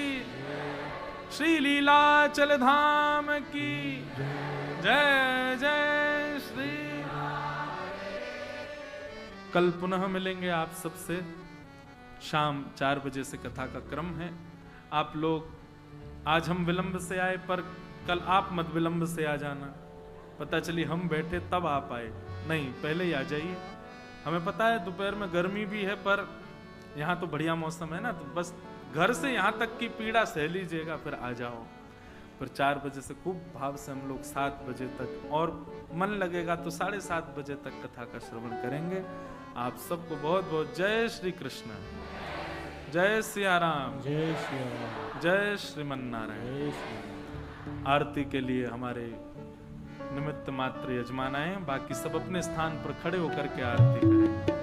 श्री लीलाचल धाम की जय जय श्री। कल पुनः मिलेंगे आप सबसे। शाम 4 बजे से कथा का क्रम है। आप लोग, आज हम विलंब से आए पर कल आप मत विलंब से आ जाना। पता चली हम बैठे तब आप आए, नहीं पहले ही आ जाइए। हमें पता है दोपहर में गर्मी भी है, पर यहाँ तो बढ़िया मौसम है ना, तो बस घर से यहाँ तक की पीड़ा सह लीजिएगा, फिर आ जाओ। फिर 4 बजे से खूब भाव से हम लोग 7 बजे तक, और मन लगेगा तो 7:30 बजे तक कथा का श्रवण करेंगे। आप सबको बहुत बहुत जय श्री कृष्ण, जय सिया राम, जय श्री राम, जय श्रीमन नारायण। जय श्री आरती के लिए हमारे निमित्त मात्र यजमान आए, बाकी सब अपने स्थान पर खड़े होकर के आरती करें।